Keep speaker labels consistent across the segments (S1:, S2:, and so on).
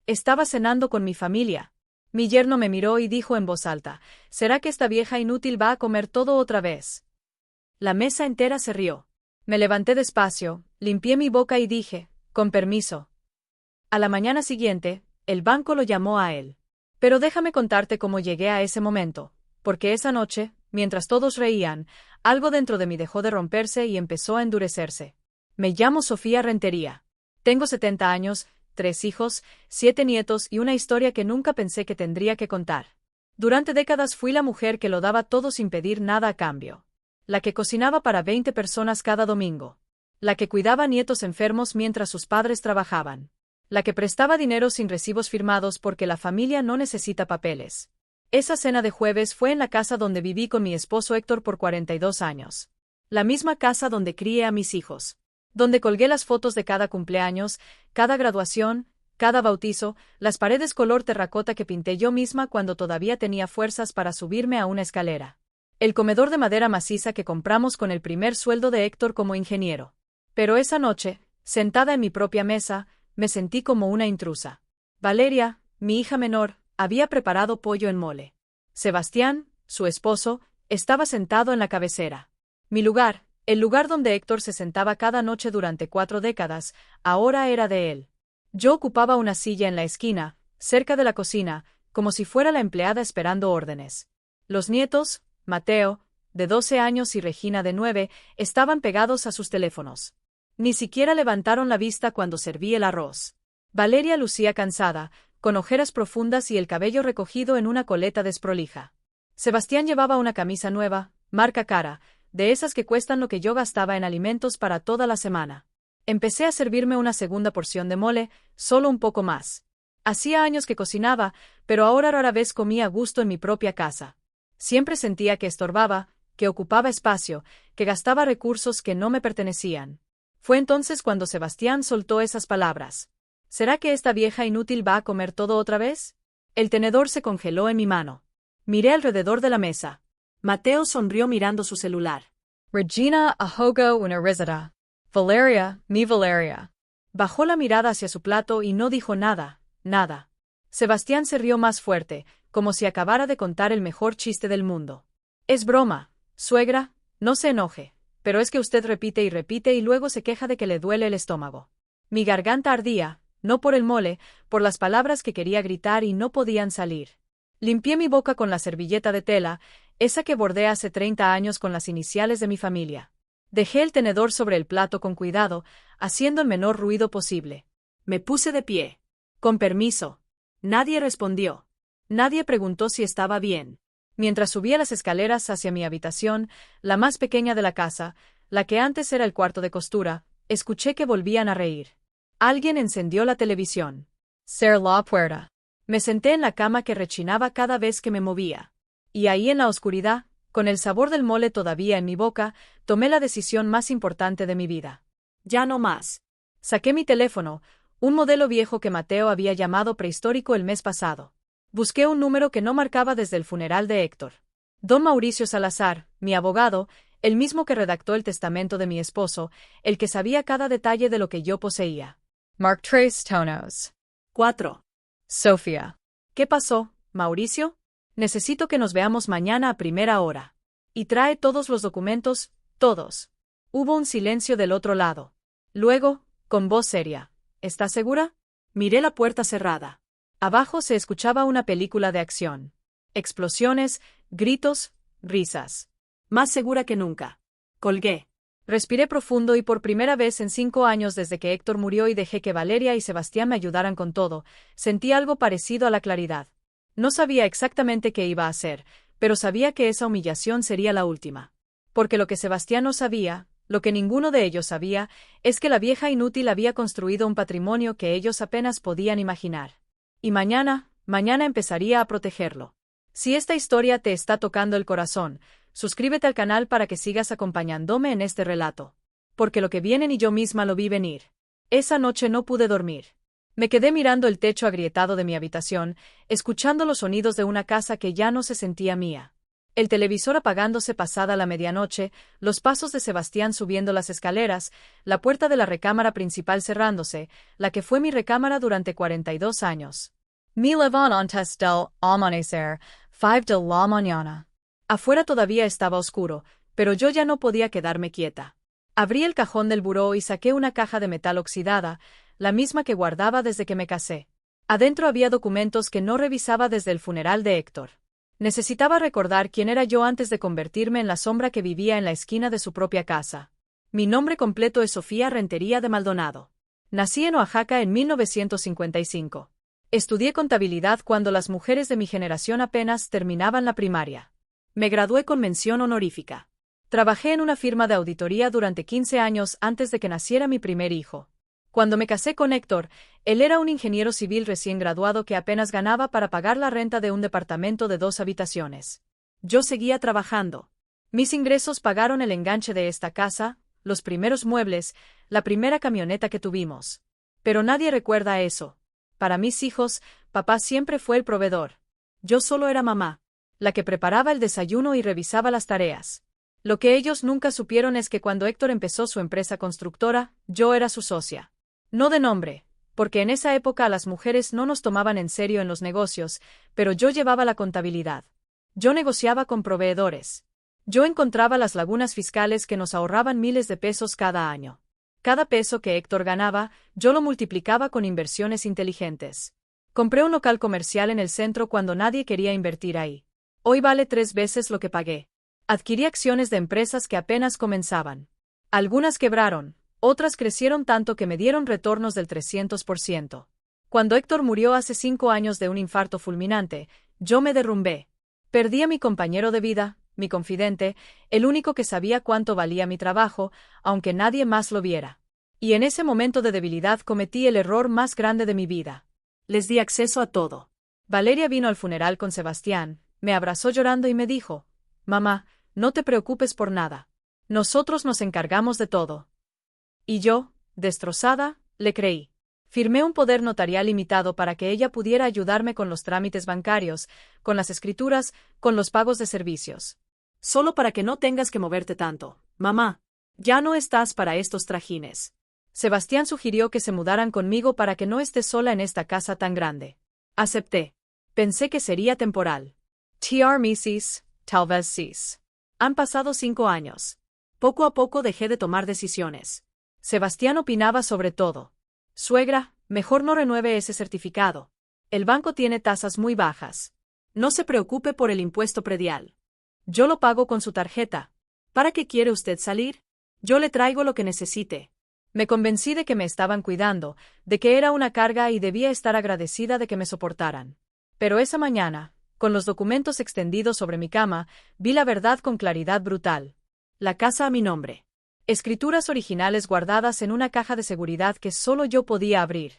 S1: Estaba cenando con mi familia. Mi yerno me miró y dijo en voz alta, ¿será que esta vieja inútil va a comer todo otra vez? La mesa entera se rió. Me levanté despacio, limpié mi boca y dije, con permiso. A la mañana siguiente, el banco lo llamó a él. Pero déjame contarte cómo llegué a ese momento, porque esa noche, mientras todos reían, algo dentro de mí dejó de romperse y empezó a endurecerse. Me llamo Sofía Rentería. Tengo 70 años, 3 hijos, 7 nietos y una historia que nunca pensé que tendría que contar. Durante décadas fui la mujer que lo daba todo sin pedir nada a cambio. La que cocinaba para 20 personas cada domingo. La que cuidaba nietos enfermos mientras sus padres trabajaban. La que prestaba dinero sin recibos firmados porque la familia no necesita papeles. Esa cena de jueves fue en la casa donde viví con mi esposo Héctor por 42 años. La misma casa donde crié a mis hijos. Donde colgué las fotos de cada cumpleaños, cada graduación, cada bautizo, las paredes color terracota que pinté yo misma cuando todavía tenía fuerzas para subirme a una escalera. El comedor de madera maciza que compramos con el primer sueldo de Héctor como ingeniero. Pero esa noche, sentada en mi propia mesa, me sentí como una intrusa. Valeria, mi hija menor, había preparado pollo en mole. Sebastián, su esposo, estaba sentado en la cabecera. Mi lugar, el lugar donde Héctor se sentaba cada noche durante 4 décadas, ahora era de él. Yo ocupaba una silla en la esquina, cerca de la cocina, como si fuera la empleada esperando órdenes. Los nietos, Mateo, de 12 años y Regina de 9, estaban pegados a sus teléfonos. Ni siquiera levantaron la vista cuando serví el arroz. Valeria lucía cansada, con ojeras profundas y el cabello recogido en una coleta desprolija. Sebastián llevaba una camisa nueva, marca cara, de esas que cuestan lo que yo gastaba en alimentos para toda la semana. Empecé a servirme una segunda porción de mole, solo un poco más. Hacía años que cocinaba, pero ahora rara vez comía a gusto en mi propia casa. Siempre sentía que estorbaba, que ocupaba espacio, que gastaba recursos que no me pertenecían. Fue entonces cuando Sebastián soltó esas palabras. ¿Será que esta vieja inútil va a comer todo otra vez? El tenedor se congeló en mi mano. Miré alrededor de la mesa. Mateo sonrió mirando su celular. Regina, ahogo una risata. Valeria, mi Valeria. Bajó la mirada hacia su plato y no dijo nada, nada. Sebastián se rió más fuerte, como si acabara de contar el mejor chiste del mundo. Es broma, suegra, no se enoje, pero es que usted repite y luego se queja de que le duele el estómago. Mi garganta ardía, no por el mole, por las palabras que quería gritar y no podían salir. Limpié mi boca con la servilleta de tela, esa que bordé hace 30 años con las iniciales de mi familia. Dejé el tenedor sobre el plato con cuidado, haciendo el menor ruido posible. Me puse de pie. Con permiso. Nadie respondió. Nadie preguntó si estaba bien. Mientras subía las escaleras hacia mi habitación, la más pequeña de la casa, la que antes era el cuarto de costura, escuché que volvían a reír. Alguien encendió la televisión. Cerré la puerta. Me senté en la cama que rechinaba cada vez que me movía. Y ahí en la oscuridad, con el sabor del mole todavía en mi boca, tomé la decisión más importante de mi vida. Ya no más. Saqué mi teléfono, un modelo viejo que Mateo había llamado prehistórico el mes pasado. Busqué un número que no marcaba desde el funeral de Héctor. Don Mauricio Salazar, mi abogado, el mismo que redactó el testamento de mi esposo, el que sabía cada detalle de lo que yo poseía. Mark Trace Tonos. 4. Sofía. ¿Qué pasó, Mauricio? Necesito que nos veamos mañana a primera hora. Y trae todos los documentos, todos. Hubo un silencio del otro lado. Luego, con voz seria. ¿Estás segura? Miré la puerta cerrada. Abajo se escuchaba una película de acción. Explosiones, gritos, risas. Más segura que nunca. Colgué. Respiré profundo y por primera vez en 5 años desde que Héctor murió y dejé que Valeria y Sebastián me ayudaran con todo, sentí algo parecido a la claridad. No sabía exactamente qué iba a hacer, pero sabía que esa humillación sería la última. Porque lo que Sebastián no sabía, lo que ninguno de ellos sabía, es que la vieja inútil había construido un patrimonio que ellos apenas podían imaginar. Y mañana empezaría a protegerlo. Si esta historia te está tocando el corazón, suscríbete al canal para que sigas acompañándome en este relato. Porque lo que viene ni yo misma lo vi venir. Esa noche no pude dormir. Me quedé mirando el techo agrietado de mi habitación, escuchando los sonidos de una casa que ya no se sentía mía. El televisor apagándose pasada la medianoche, los pasos de Sebastián subiendo las escaleras, la puerta de la recámara principal cerrándose, la que fue mi recámara durante 42 años. Me levanté antes del amanecer, 5 de la mañana. Afuera todavía estaba oscuro, pero yo ya no podía quedarme quieta. Abrí el cajón del buró y saqué una caja de metal oxidada, la misma que guardaba desde que me casé. Adentro había documentos que no revisaba desde el funeral de Héctor. Necesitaba recordar quién era yo antes de convertirme en la sombra que vivía en la esquina de su propia casa. Mi nombre completo es Sofía Rentería de Maldonado. Nací en Oaxaca en 1955. Estudié contabilidad cuando las mujeres de mi generación apenas terminaban la primaria. Me gradué con mención honorífica. Trabajé en una firma de auditoría durante 15 años antes de que naciera mi primer hijo. Cuando me casé con Héctor, él era un ingeniero civil recién graduado que apenas ganaba para pagar la renta de un departamento de 2 habitaciones. Yo seguía trabajando. Mis ingresos pagaron el enganche de esta casa, los primeros muebles, la primera camioneta que tuvimos. Pero nadie recuerda eso. Para mis hijos, papá siempre fue el proveedor. Yo solo era mamá, la que preparaba el desayuno y revisaba las tareas. Lo que ellos nunca supieron es que cuando Héctor empezó su empresa constructora, yo era su socia. No de nombre, porque en esa época a las mujeres no nos tomaban en serio en los negocios, pero yo llevaba la contabilidad. Yo negociaba con proveedores. Yo encontraba las lagunas fiscales que nos ahorraban miles de pesos cada año. Cada peso que Héctor ganaba, yo lo multiplicaba con inversiones inteligentes. Compré un local comercial en el centro cuando nadie quería invertir ahí. Hoy vale 3 veces lo que pagué. Adquirí acciones de empresas que apenas comenzaban. Algunas quebraron. Otras crecieron tanto que me dieron retornos del 300%. Cuando Héctor murió hace 5 años de un infarto fulminante, yo me derrumbé. Perdí a mi compañero de vida, mi confidente, el único que sabía cuánto valía mi trabajo, aunque nadie más lo viera. Y en ese momento de debilidad cometí el error más grande de mi vida. Les di acceso a todo. Valeria vino al funeral con Sebastián, me abrazó llorando y me dijo: «Mamá, no te preocupes por nada. Nosotros nos encargamos de todo». Y yo, destrozada, le creí. Firmé un poder notarial limitado para que ella pudiera ayudarme con los trámites bancarios, con las escrituras, con los pagos de servicios. Solo para que no tengas que moverte tanto, mamá. Ya no estás para estos trajines. Sebastián sugirió que se mudaran conmigo para que no esté sola en esta casa tan grande. Acepté. Pensé que sería temporal. TR Mrs. Tal vez sis. Han pasado 5 años. Poco a poco dejé de tomar decisiones. Sebastián opinaba sobre todo. Suegra, mejor no renueve ese certificado. El banco tiene tasas muy bajas. No se preocupe por el impuesto predial. Yo lo pago con su tarjeta. ¿Para qué quiere usted salir? Yo le traigo lo que necesite. Me convencí de que me estaban cuidando, de que era una carga y debía estar agradecida de que me soportaran. Pero esa mañana, con los documentos extendidos sobre mi cama, vi la verdad con claridad brutal. La casa a mi nombre. Escrituras originales guardadas en una caja de seguridad que solo yo podía abrir.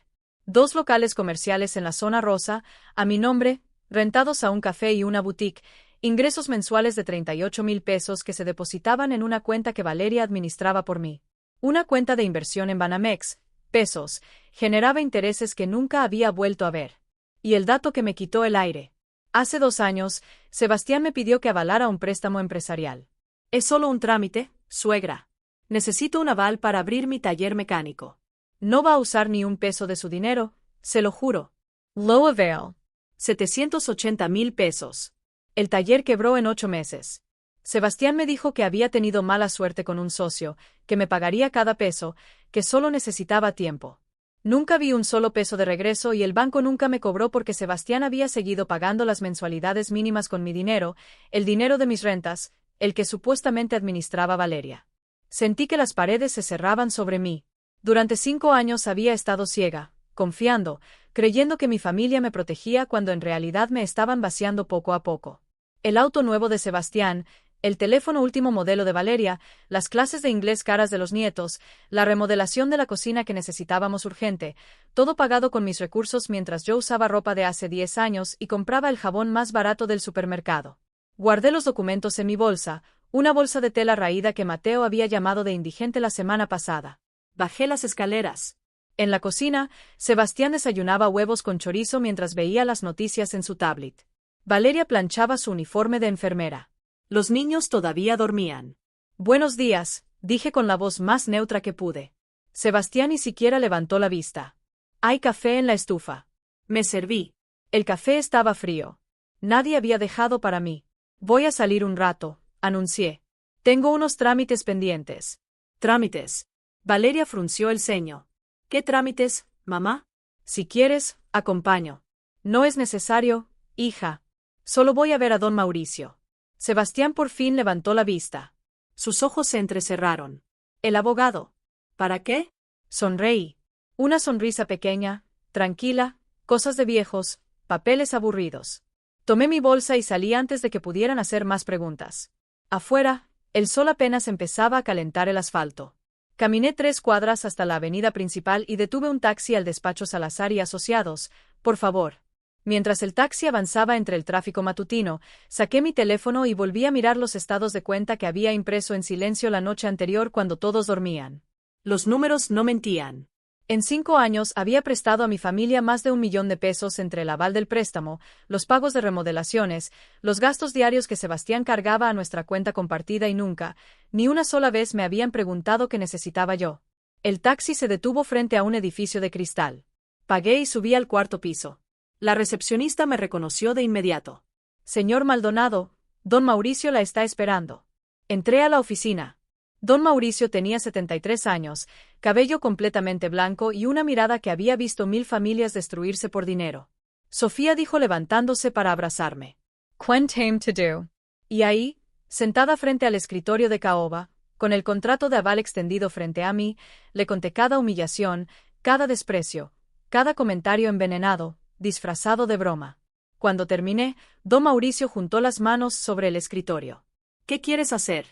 S1: 2 locales comerciales en la zona rosa, a mi nombre, rentados a un café y una boutique, ingresos mensuales de 38,000 pesos que se depositaban en una cuenta que Valeria administraba por mí. Una cuenta de inversión en Banamex, pesos, generaba intereses que nunca había vuelto a ver. Y el dato que me quitó el aire. Hace 2 años, Sebastián me pidió que avalara un préstamo empresarial. Es solo un trámite, suegra. Necesito un aval para abrir mi taller mecánico. No va a usar ni un peso de su dinero, se lo juro. Lo avail. 780,000 pesos. El taller quebró en 8 meses. Sebastián me dijo que había tenido mala suerte con un socio, que me pagaría cada peso, que solo necesitaba tiempo. Nunca vi un solo peso de regreso y el banco nunca me cobró porque Sebastián había seguido pagando las mensualidades mínimas con mi dinero, el dinero de mis rentas, el que supuestamente administraba Valeria. Sentí que las paredes se cerraban sobre mí. Durante 5 años había estado ciega, confiando, creyendo que mi familia me protegía cuando en realidad me estaban vaciando poco a poco. El auto nuevo de Sebastián, el teléfono último modelo de Valeria, las clases de inglés caras de los nietos, la remodelación de la cocina que necesitábamos urgente, todo pagado con mis recursos mientras yo usaba ropa de hace 10 años y compraba el jabón más barato del supermercado. Guardé los documentos en mi bolsa, una bolsa de tela raída que Mateo había llamado de indigente la semana pasada. Bajé las escaleras. En la cocina, Sebastián desayunaba huevos con chorizo mientras veía las noticias en su tablet. Valeria planchaba su uniforme de enfermera.
S2: Los niños todavía dormían.
S1: Buenos días, dije con la voz más neutra que pude. Sebastián ni siquiera levantó la vista. ¿Hay café en la estufa?
S2: Me serví.
S1: El café estaba frío. Nadie había dejado para mí. Voy a salir un rato, anuncié. Tengo unos trámites pendientes.
S2: Trámites. Valeria frunció el ceño. ¿Qué trámites, mamá?
S1: Si quieres, acompaño. No es necesario, hija. Solo voy a ver a don Mauricio. Sebastián por fin levantó la vista.
S2: Sus ojos se entrecerraron.
S1: El abogado.
S2: ¿Para qué?
S1: Sonreí. Una sonrisa pequeña, tranquila, cosas de viejos, papeles aburridos. Tomé mi bolsa y salí antes de que pudieran hacer más preguntas. Afuera, el sol apenas empezaba a calentar el asfalto. Caminé 3 cuadras hasta la avenida principal y detuve un taxi al despacho Salazar y Asociados. Por favor. Mientras el taxi avanzaba entre el tráfico matutino, saqué mi teléfono y volví a mirar los estados de cuenta que había impreso en silencio la noche anterior cuando todos dormían.
S2: Los números no mentían.
S1: En 5 años había prestado a mi familia más de 1 millón de pesos entre el aval del préstamo, los pagos de remodelaciones, los gastos diarios que Sebastián cargaba a nuestra cuenta compartida y nunca, ni una sola vez me habían preguntado qué necesitaba yo. El taxi se detuvo frente a un edificio de cristal. Pagué y subí al 4º piso.
S2: La recepcionista me reconoció de inmediato.
S1: Señor Maldonado, don Mauricio la está esperando. Entré a la oficina. Don Mauricio tenía 73 años, cabello completamente blanco y una mirada que había visto 1000 familias destruirse por dinero. Sofía dijo levantándose para abrazarme. Cuéntame to do. Y ahí, sentada frente al escritorio de caoba, con el contrato de aval extendido frente a mí, le conté cada humillación, cada desprecio, cada comentario envenenado, disfrazado de broma. Cuando terminé, don Mauricio juntó las manos sobre el escritorio.
S2: ¿Qué quieres hacer?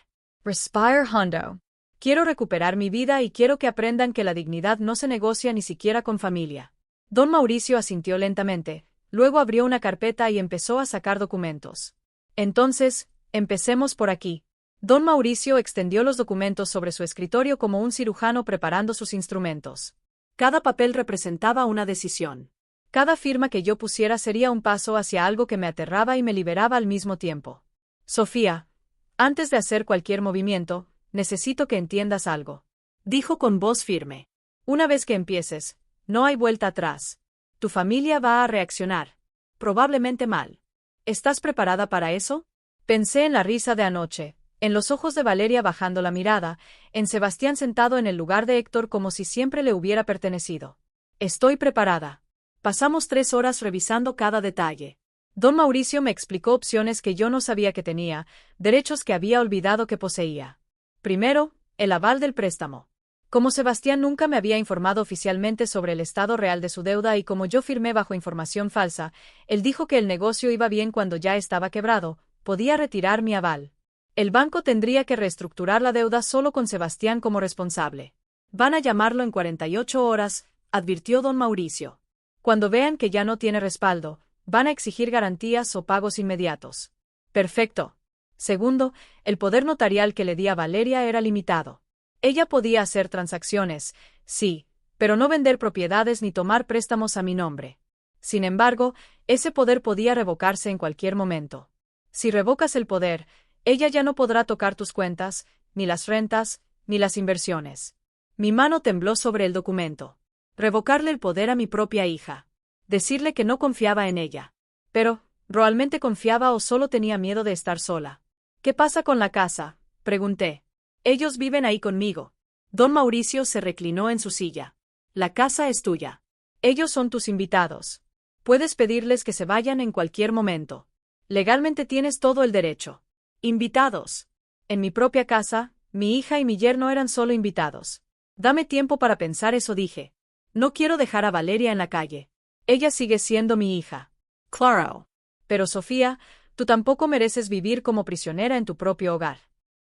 S1: Respire hondo. Quiero recuperar mi vida y quiero que aprendan que la dignidad no se negocia ni siquiera con familia. Don Mauricio asintió lentamente, luego abrió una carpeta y empezó a sacar documentos. Entonces, empecemos por aquí. Don Mauricio extendió los documentos sobre su escritorio como un cirujano preparando sus instrumentos.
S2: Cada papel representaba una decisión.
S1: Cada firma que yo pusiera sería un paso hacia algo que me aterraba y me liberaba al mismo tiempo. Sofía, antes de hacer cualquier movimiento, necesito que entiendas algo.
S2: Dijo con voz firme.
S1: Una vez que empieces, no hay vuelta atrás. Tu familia va a reaccionar. Probablemente mal. ¿Estás preparada para eso? Pensé en la risa de anoche, en los ojos de Valeria bajando la mirada, en Sebastián sentado en el lugar de Héctor como si siempre le hubiera pertenecido. Estoy preparada. Pasamos 3 horas revisando cada detalle. Don Mauricio me explicó opciones que yo no sabía que tenía, derechos que había olvidado que poseía. Primero, el aval del préstamo. Como Sebastián nunca me había informado oficialmente sobre el estado real de su deuda y como yo firmé bajo información falsa, él dijo que el negocio iba bien cuando ya estaba quebrado, podía retirar mi aval. El banco tendría que reestructurar la deuda solo con Sebastián como responsable.
S2: Van a llamarlo en 48 horas, advirtió don Mauricio.
S1: Cuando vean que ya no tiene respaldo, van a exigir garantías o pagos inmediatos. Perfecto. Segundo, el poder notarial que le di a Valeria era limitado. Ella podía hacer transacciones, sí, pero no vender propiedades ni tomar préstamos a mi nombre. Sin embargo, ese poder podía revocarse en cualquier momento. Si revocas el poder, ella ya no podrá tocar tus cuentas, ni las rentas, ni las inversiones. Mi mano tembló sobre el documento. Revocarle el poder a mi propia hija. Decirle que no confiaba en ella. Pero, ¿realmente confiaba o solo tenía miedo de estar sola? ¿Qué pasa con la casa?, pregunté. Ellos viven ahí conmigo.
S2: Don Mauricio se reclinó en su silla. La casa es tuya.
S1: Ellos son tus invitados. Puedes pedirles que se vayan en cualquier momento. Legalmente tienes todo el derecho.
S2: Invitados.
S1: En mi propia casa, mi hija y mi yerno eran solo invitados. Dame tiempo para pensar eso, dije. No quiero dejar a Valeria en la calle. Ella sigue siendo mi hija.
S2: Claro.
S1: Pero Sofía, tú tampoco mereces vivir como prisionera en tu propio hogar.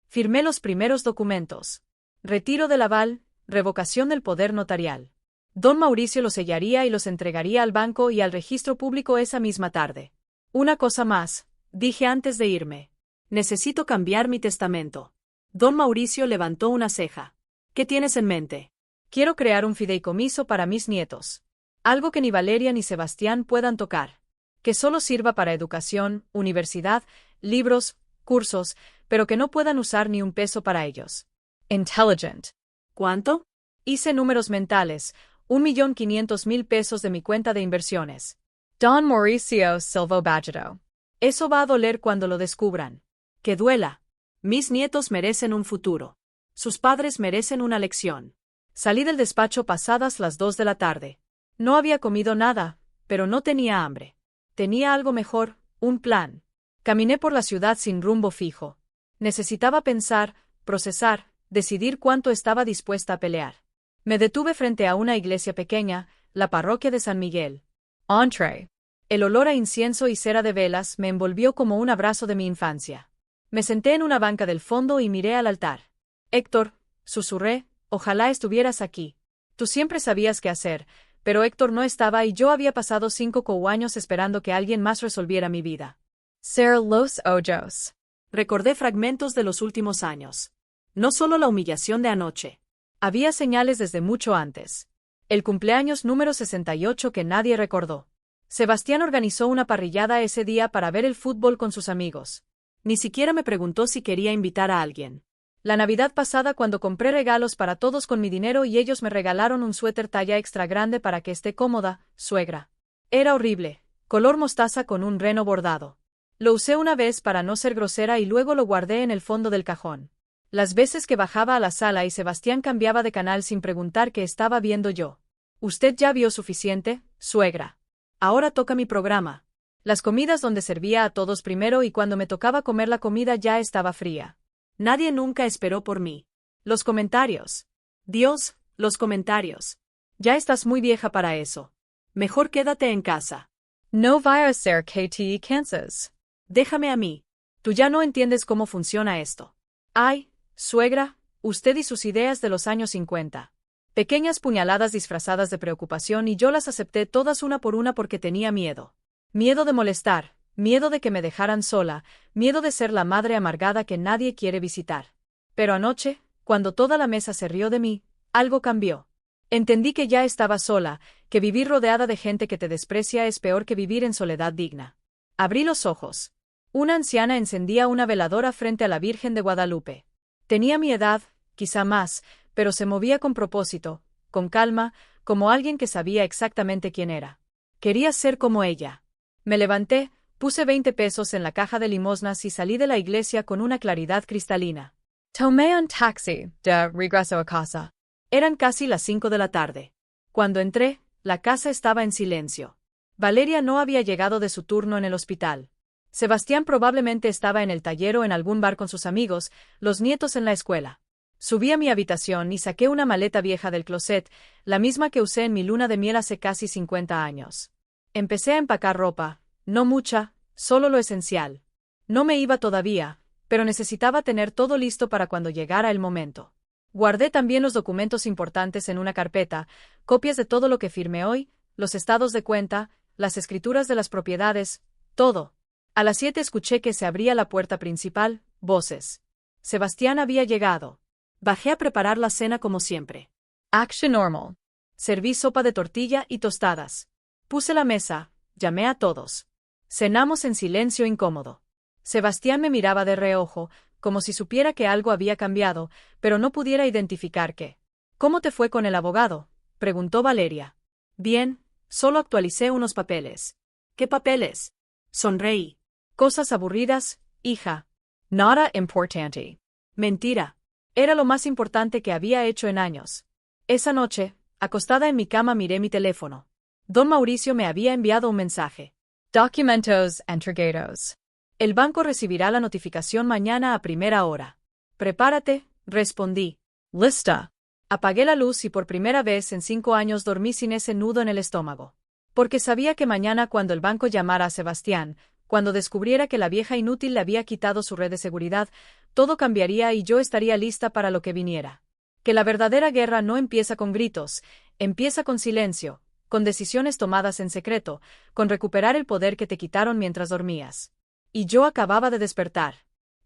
S1: Firmé los primeros documentos. Retiro del aval, revocación del poder notarial. Don Mauricio los sellaría y los entregaría al banco y al registro público esa misma tarde. Una cosa más, dije antes de irme.
S2: Necesito cambiar mi testamento. Don Mauricio levantó una ceja. ¿Qué tienes en mente?
S1: Quiero crear un fideicomiso para mis nietos. Algo que ni Valeria ni Sebastián puedan tocar. Que solo sirva para educación, universidad, libros, cursos, pero que no puedan usar ni un peso para ellos. Intelligent.
S2: ¿Cuánto?
S1: Hice números mentales, 1.500.000 pesos de mi cuenta de inversiones. Don Mauricio Silva Bajedo. Eso va a doler cuando lo descubran.
S2: Que duela. Mis nietos merecen un futuro. Sus padres merecen una lección.
S1: Salí del despacho pasadas las 2 de la tarde. No había comido nada, pero no tenía hambre. Tenía algo mejor, un plan. Caminé por la ciudad sin rumbo fijo. Necesitaba pensar, procesar, decidir cuánto estaba dispuesta a pelear. Me detuve frente a una iglesia pequeña, la parroquia de San Miguel. Entré. El olor a incienso y cera de velas me envolvió como un abrazo de mi infancia. Me senté en una banca del fondo y miré al altar. Héctor, susurré, ojalá estuvieras aquí. Tú siempre sabías qué hacer, pero Héctor no estaba y yo había pasado 5 años esperando que alguien más resolviera mi vida. Ser los ojos.
S2: Recordé fragmentos de los últimos años. No solo la humillación de anoche.
S1: Había señales desde mucho antes. El cumpleaños número 68 que nadie recordó. Sebastián organizó una parrillada ese día para ver el fútbol con sus amigos.
S2: Ni siquiera me preguntó si quería invitar a alguien.
S1: La Navidad pasada cuando compré regalos para todos con mi dinero y ellos me regalaron un suéter talla extra grande para que esté cómoda, suegra. Era horrible, color mostaza con un reno bordado. Lo usé una vez para no ser grosera y luego lo guardé en el fondo del cajón. Las veces que bajaba a la sala y Sebastián cambiaba de canal sin preguntar qué estaba viendo yo. ¿Usted ya vio suficiente, suegra? Ahora toca mi programa. Las comidas donde servía a todos primero y cuando me tocaba comer la comida ya estaba fría.
S2: Nadie nunca esperó por mí.
S1: Los comentarios.
S2: Dios, los comentarios.
S1: Ya estás muy vieja para eso.
S2: Mejor quédate en casa.
S1: No vaya a ser que te canses.
S2: Déjame a mí.
S1: Tú ya no entiendes cómo funciona esto. Ay, suegra, usted y sus ideas de los años 50. Pequeñas puñaladas disfrazadas de preocupación y yo las acepté todas una por una porque tenía miedo. Miedo de molestar, miedo de que me dejaran sola, miedo de ser la madre amargada que nadie quiere visitar. Pero anoche, cuando toda la mesa se rió de mí, algo cambió. Entendí que ya estaba sola, que vivir rodeada de gente que te desprecia es peor que vivir en soledad digna. Abrí los ojos. Una anciana encendía una veladora frente a la Virgen de Guadalupe. Tenía mi edad, quizá más, pero se movía con propósito, con calma, como alguien que sabía exactamente quién era. Quería ser como ella. Me levanté, puse 20 pesos en la caja de limosnas y salí de la iglesia con una claridad cristalina. Tomé un taxi de regreso a casa. Eran casi las 5 de la tarde. Cuando entré, la casa estaba en silencio. Valeria no había llegado de su turno en el hospital. Sebastián probablemente estaba en el taller o en algún bar con sus amigos, los nietos en la escuela. Subí a mi habitación y saqué una maleta vieja del closet, la misma que usé en mi luna de miel hace casi 50 años. Empecé a empacar ropa, no mucha, solo lo esencial. No me iba todavía, pero necesitaba tener todo listo para cuando llegara el momento. Guardé también los documentos importantes en una carpeta, copias de todo lo que firmé hoy, los estados de cuenta, las escrituras de las propiedades, todo. A las 7 escuché que se abría la puerta principal, voces. Sebastián había llegado.
S2: Bajé a preparar la cena como siempre.
S1: Action normal. Serví sopa de tortilla y tostadas. Puse la mesa, llamé a todos. Cenamos en silencio incómodo. Sebastián me miraba de reojo, como si supiera que algo había cambiado, pero no pudiera identificar qué. ¿Cómo te fue con el abogado?, preguntó Valeria.
S2: Bien, solo actualicé unos papeles. ¿Qué papeles? Sonreí.
S1: Cosas aburridas, hija. Nada importante.
S2: Mentira.
S1: Era lo más importante que había hecho en años. Esa noche, acostada en mi cama miré mi teléfono. Don Mauricio me había enviado un mensaje. Documentos entregados. El banco recibirá la notificación mañana a primera hora. Prepárate, respondí. Lista. Apagué la luz y por primera vez en 5 años dormí sin ese nudo en el estómago. Porque sabía que mañana cuando el banco llamara a Sebastián, cuando descubriera que la vieja inútil le había quitado su red de seguridad, todo cambiaría y yo estaría lista para lo que viniera. Que la verdadera guerra no empieza con gritos, empieza con silencio, con decisiones tomadas en secreto, con recuperar el poder que te quitaron mientras dormías. Y yo acababa de despertar.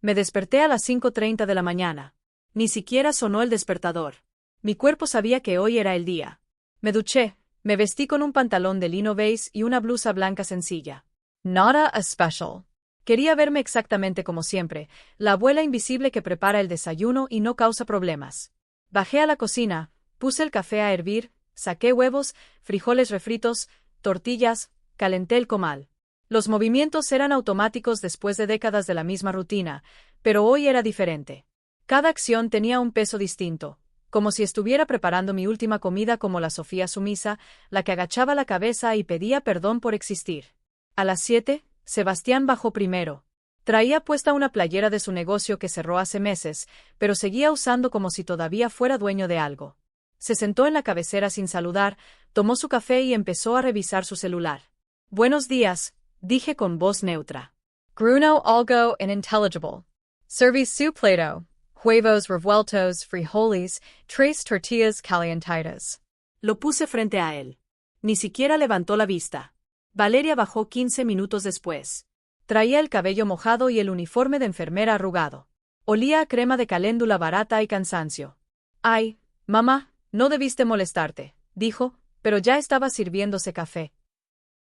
S1: Me desperté a las 5:30 de la mañana. Ni siquiera sonó el despertador. Mi cuerpo sabía que hoy era el día. Me duché, me vestí con un pantalón de lino beige y una blusa blanca sencilla. Nada especial. Quería verme exactamente como siempre, la abuela invisible que prepara el desayuno y no causa problemas. Bajé a la cocina, puse el café a hervir, saqué huevos, frijoles refritos, tortillas, calenté el comal. Los movimientos eran automáticos después de décadas de la misma rutina, pero hoy era diferente. Cada acción tenía un peso distinto, como si estuviera preparando mi última comida como la Sofía sumisa, la que agachaba la cabeza y pedía perdón por existir. A las 7, Sebastián bajó primero. Traía puesta una playera de su negocio que cerró hace meses, pero seguía usando como si todavía fuera dueño de algo. Se sentó en la cabecera sin saludar, tomó su café y empezó a revisar su celular. Buenos días, dije con voz neutra.
S3: Gruno algo inintelligible. Servi su plato. Huevos revueltos, frijoles, tres tortillas calientitas.
S2: Lo puse frente a él. Ni siquiera levantó la vista. Valeria bajó 15 minutos después.
S1: Traía el cabello mojado y el uniforme de enfermera arrugado. Olía a crema de caléndula barata y cansancio. Ay, mamá, no debiste molestarte, dijo, pero ya estaba sirviéndose café.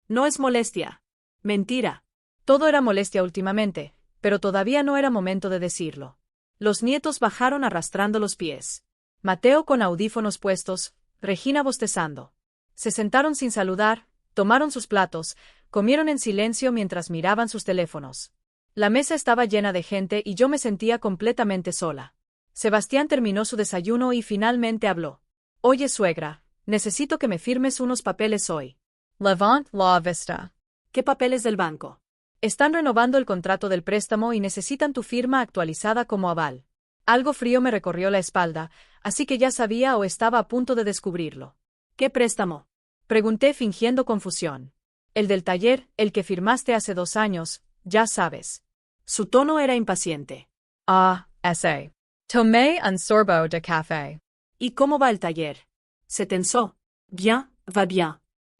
S2: No es molestia. Mentira.
S1: Todo era molestia últimamente, pero todavía no era momento de decirlo. Los nietos bajaron arrastrando los pies. Mateo con audífonos puestos, Regina bostezando. Se sentaron sin saludar, tomaron sus platos, comieron en silencio mientras miraban sus teléfonos. La mesa estaba llena de gente y yo me sentía completamente sola. Sebastián terminó su desayuno y finalmente habló. Oye, suegra, necesito que me firmes unos papeles hoy.
S3: Levant la vista.
S2: ¿Qué papeles del banco?
S1: Están renovando el contrato del préstamo y necesitan tu firma actualizada como aval. Algo frío me recorrió la espalda, así que ya sabía o estaba a punto de descubrirlo.
S2: ¿Qué préstamo?
S1: Pregunté fingiendo confusión. El del taller, el que firmaste hace 2 años, ya sabes.
S2: Su tono era impaciente.
S3: Ah, ese. Tomé un sorbo de café.
S2: ¿Y cómo va el taller? Se tensó. Bien, va bien.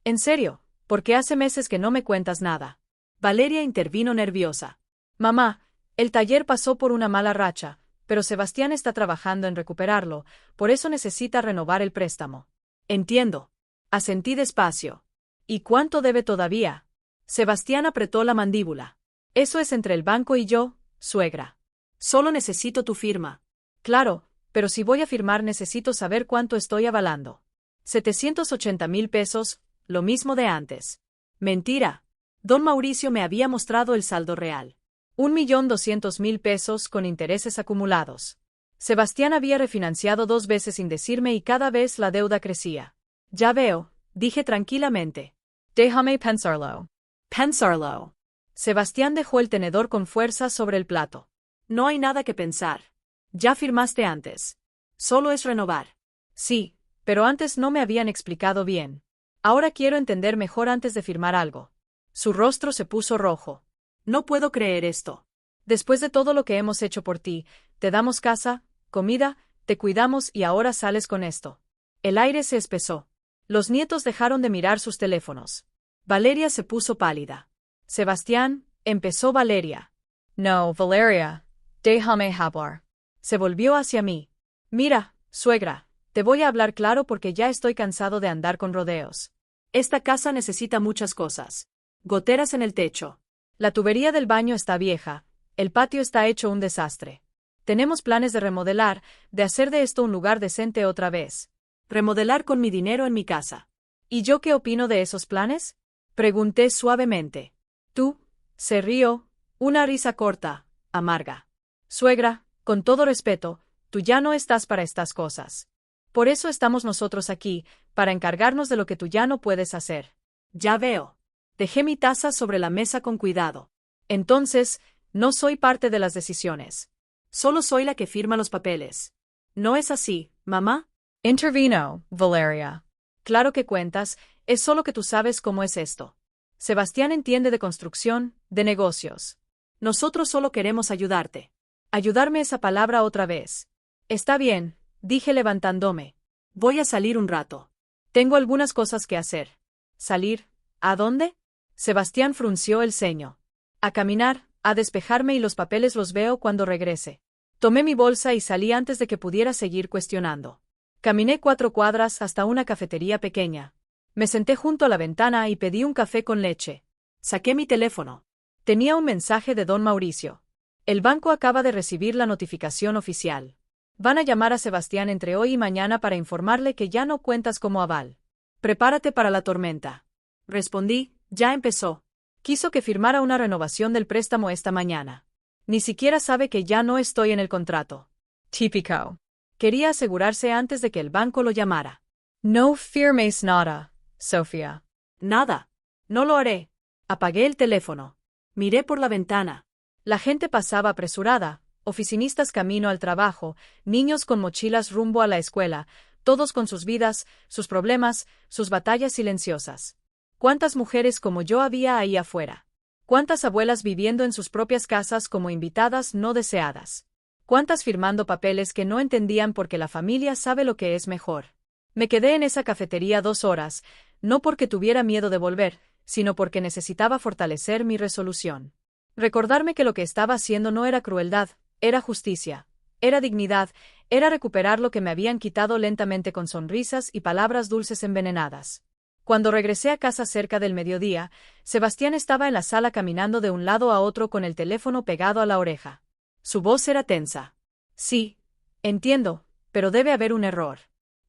S1: En serio, porque hace meses que no me cuentas nada.
S2: Valeria intervino nerviosa.
S1: Mamá, el taller pasó por una mala racha, pero Sebastián está trabajando en recuperarlo, por eso necesita renovar el préstamo.
S2: Entiendo.
S1: Asentí despacio. ¿Y cuánto debe todavía? Sebastián apretó la mandíbula. Eso es entre el banco y yo, suegra.
S2: Solo necesito tu firma.
S1: Claro, pero si voy a firmar necesito saber cuánto estoy avalando. 780,000 pesos, lo mismo de antes.
S2: Mentira. Don Mauricio me había mostrado el saldo real.
S1: 1.200.000 pesos con intereses acumulados. Sebastián había refinanciado 2 veces sin decirme y cada vez la deuda crecía. Ya veo, dije tranquilamente.
S3: Déjame pensarlo.
S2: Pensarlo.
S1: Sebastián dejó el tenedor con fuerza sobre el plato.
S2: No hay nada que pensar. Ya firmaste antes. Solo es renovar.
S1: Sí, pero antes no me habían explicado bien. Ahora quiero entender mejor antes de firmar algo. Su rostro se puso rojo.
S2: No puedo creer esto.
S1: Después de todo lo que hemos hecho por ti, te damos casa, comida, te cuidamos y ahora sales con esto. El aire se espesó. Los nietos dejaron de mirar sus teléfonos. Valeria se puso pálida. Sebastián, empezó Valeria.
S3: No, Valeria. Déjame hablar.
S1: Se volvió hacia mí. Mira, suegra, te voy a hablar claro porque ya estoy cansado de andar con rodeos.
S2: Esta casa necesita muchas cosas. Goteras en el techo.
S1: La tubería del baño está vieja, el patio está hecho un desastre. Tenemos planes de remodelar, de hacer de esto un lugar decente otra vez.
S2: Remodelar con mi dinero en mi casa.
S1: ¿Y yo qué opino de esos planes? Pregunté suavemente. Tú, se rió, una risa corta, amarga. Suegra, con todo respeto, tú ya no estás para estas cosas. Por eso estamos nosotros aquí, para encargarnos de lo que tú ya no puedes hacer.
S2: Ya veo. Dejé mi taza sobre la mesa con cuidado.
S1: Entonces, no soy parte de las decisiones.
S2: Solo soy la que firma los papeles. ¿No es así, mamá?
S3: Intervino, Valeria.
S1: Claro que cuentas, es solo que tú sabes cómo es esto. Sebastián entiende de construcción, de negocios.
S2: Nosotros solo queremos ayudarte.
S1: Ayudarme esa palabra otra vez. Está bien, dije levantándome.
S2: Voy a salir un rato.
S1: Tengo algunas cosas que hacer. ¿Salir? ¿A dónde? Sebastián frunció el ceño. A caminar, a despejarme y los papeles los veo cuando regrese. Tomé mi bolsa y salí antes de que pudiera seguir cuestionando. Caminé 4 cuadras hasta una cafetería pequeña. Me senté junto a la ventana y pedí un café con leche.
S2: Saqué mi teléfono.
S1: Tenía un mensaje de don Mauricio. El banco acaba de recibir la notificación oficial. Van a llamar a Sebastián entre hoy y mañana para informarle que ya no cuentas como aval.
S2: Prepárate para la tormenta. Respondí, ya empezó.
S1: Quiso que firmara una renovación del préstamo esta mañana. Ni siquiera sabe que ya no estoy en el contrato.
S3: Típico.
S1: Quería asegurarse antes de que el banco lo llamara.
S3: No firmes nada, Sofía.
S2: Nada. No lo haré.
S1: Apagué el teléfono.
S2: Miré por la ventana.
S1: La gente pasaba apresurada, oficinistas camino al trabajo, niños con mochilas rumbo a la escuela, todos con sus vidas, sus problemas, sus batallas silenciosas. ¿Cuántas mujeres como yo había ahí afuera? ¿Cuántas abuelas viviendo en sus propias casas como invitadas no deseadas? ¿Cuántas firmando papeles que no entendían porque la familia sabe lo que es mejor? Me quedé en esa cafetería 2 horas, no porque tuviera miedo de volver, sino porque necesitaba fortalecer mi resolución. Recordarme que lo que estaba haciendo no era crueldad, era justicia, era dignidad, era recuperar lo que me habían quitado lentamente con sonrisas y palabras dulces envenenadas. Cuando regresé a casa cerca del mediodía, Sebastián estaba en la sala caminando de un lado a otro con el teléfono pegado a la oreja. Su voz era tensa. Sí, entiendo, pero debe haber un error.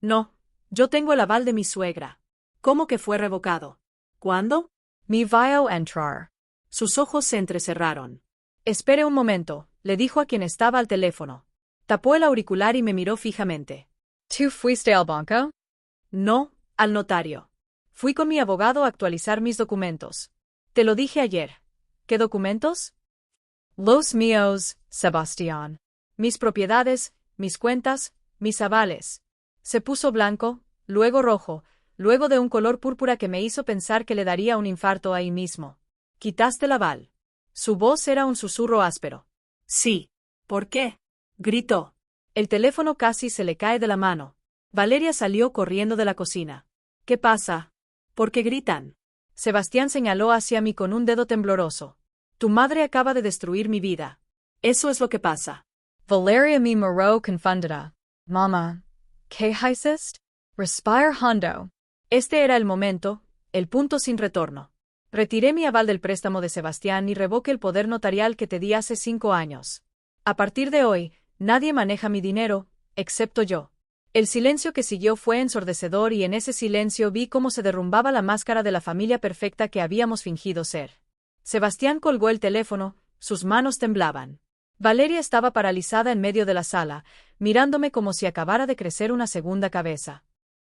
S2: No, yo tengo el aval de mi suegra. ¿Cómo que fue revocado? ¿Cuándo?
S3: Me voy a entrar.
S2: Sus ojos se entrecerraron.
S1: Espere un momento, le dijo a quien estaba al teléfono. Tapó el auricular y me miró fijamente.
S3: ¿Tú fuiste al banco?
S2: No, al notario.
S1: Fui con mi abogado a actualizar mis documentos. Te lo dije ayer. ¿Qué documentos?
S3: Los míos, Sebastián.
S1: Mis propiedades, mis cuentas, mis avales. Se puso blanco, luego rojo, luego de un color púrpura que me hizo pensar que le daría un infarto ahí mismo. Quitaste el aval. Su voz era un susurro áspero.
S2: Sí. ¿Por qué? Gritó.
S1: El teléfono casi se le cae de la mano. Valeria salió corriendo de la cocina. ¿Qué pasa?
S2: ¿Por qué gritan?
S1: Sebastián señaló hacia mí con un dedo tembloroso. Tu madre acaba de destruir mi vida.
S2: Eso es lo que pasa.
S3: Valeria me miró confundida. Mama, ¿qué hiciste? Respire hondo.
S1: Este era el momento, el punto sin retorno. Retiré mi aval del préstamo de Sebastián y revoqué el poder notarial que te di hace 5 años. A partir de hoy, nadie maneja mi dinero, excepto yo. El silencio que siguió fue ensordecedor y en ese silencio vi cómo se derrumbaba la máscara de la familia perfecta que habíamos fingido ser. Sebastián colgó el teléfono, sus manos temblaban. Valeria estaba paralizada en medio de la sala, mirándome como si acabara de crecer una segunda cabeza.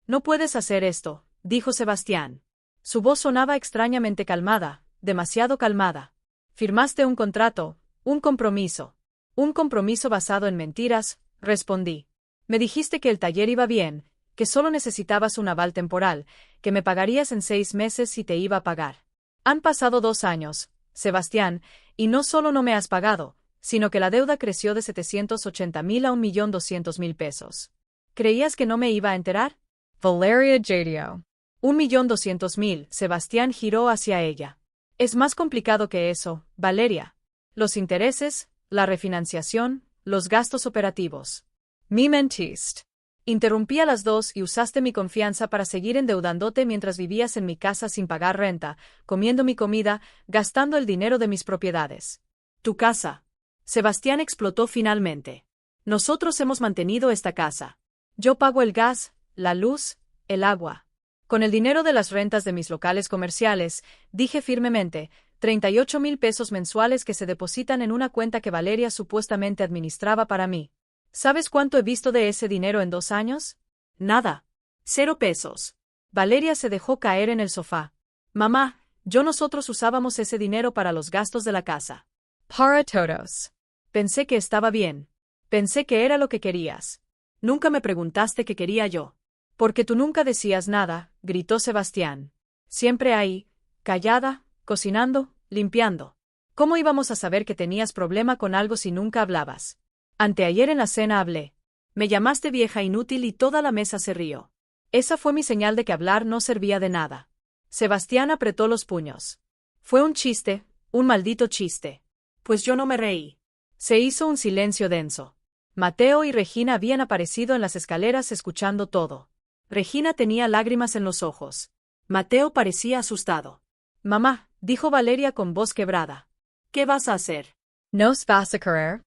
S1: No puedes hacer esto, dijo Sebastián. Su voz sonaba extrañamente calmada, demasiado calmada. Firmaste un contrato, un compromiso. Un compromiso basado en mentiras, respondí. Me dijiste que el taller iba bien, que solo necesitabas un aval temporal, que me pagarías en 6 meses y te iba a pagar. Han pasado 2 años, Sebastián, y no solo no me has pagado, sino que la deuda creció de 780,000 a 1.200.000 pesos. ¿Creías que no me iba a enterar?
S3: Valeria Jadio.
S1: 1.200.000, Sebastián giró hacia ella. Es más complicado que eso, Valeria. Los intereses, la refinanciación, los gastos operativos.
S3: Me mentiste.
S1: Interrumpí a las 2 y usaste mi confianza para seguir endeudándote mientras vivías en mi casa sin pagar renta, comiendo mi comida, gastando el dinero de mis propiedades.
S2: Tu casa.
S1: Sebastián explotó finalmente. Nosotros hemos mantenido esta casa. Yo pago el gas, la luz, el agua. Con el dinero de las rentas de mis locales comerciales, dije firmemente, 38,000 pesos mensuales que se depositan en una cuenta que Valeria supuestamente administraba para mí. ¿Sabes cuánto he visto de ese dinero en 2 años?
S2: Nada. 0 pesos.
S1: Valeria se dejó caer en el sofá. Mamá, nosotros usábamos ese dinero para los gastos de la casa.
S3: Para todos.
S1: Pensé que estaba bien. Pensé que era lo que querías. Nunca me preguntaste qué quería yo. Porque tú nunca decías nada, gritó Sebastián. Siempre ahí, callada, cocinando, limpiando. ¿Cómo íbamos a saber que tenías problema con algo si nunca hablabas? Anteayer en la cena hablé. Me llamaste vieja inútil y toda la mesa se rió. Esa fue mi señal de que hablar no servía de nada. Sebastián apretó los puños. Fue un chiste, un maldito chiste.
S2: Pues yo no me reí.
S1: Se hizo un silencio denso. Mateo y Regina habían aparecido en las escaleras escuchando todo. Regina tenía lágrimas en los ojos. Mateo parecía asustado. Mamá, dijo Valeria con voz quebrada.
S2: ¿Qué vas a hacer?
S3: ¿Nos vas a querer?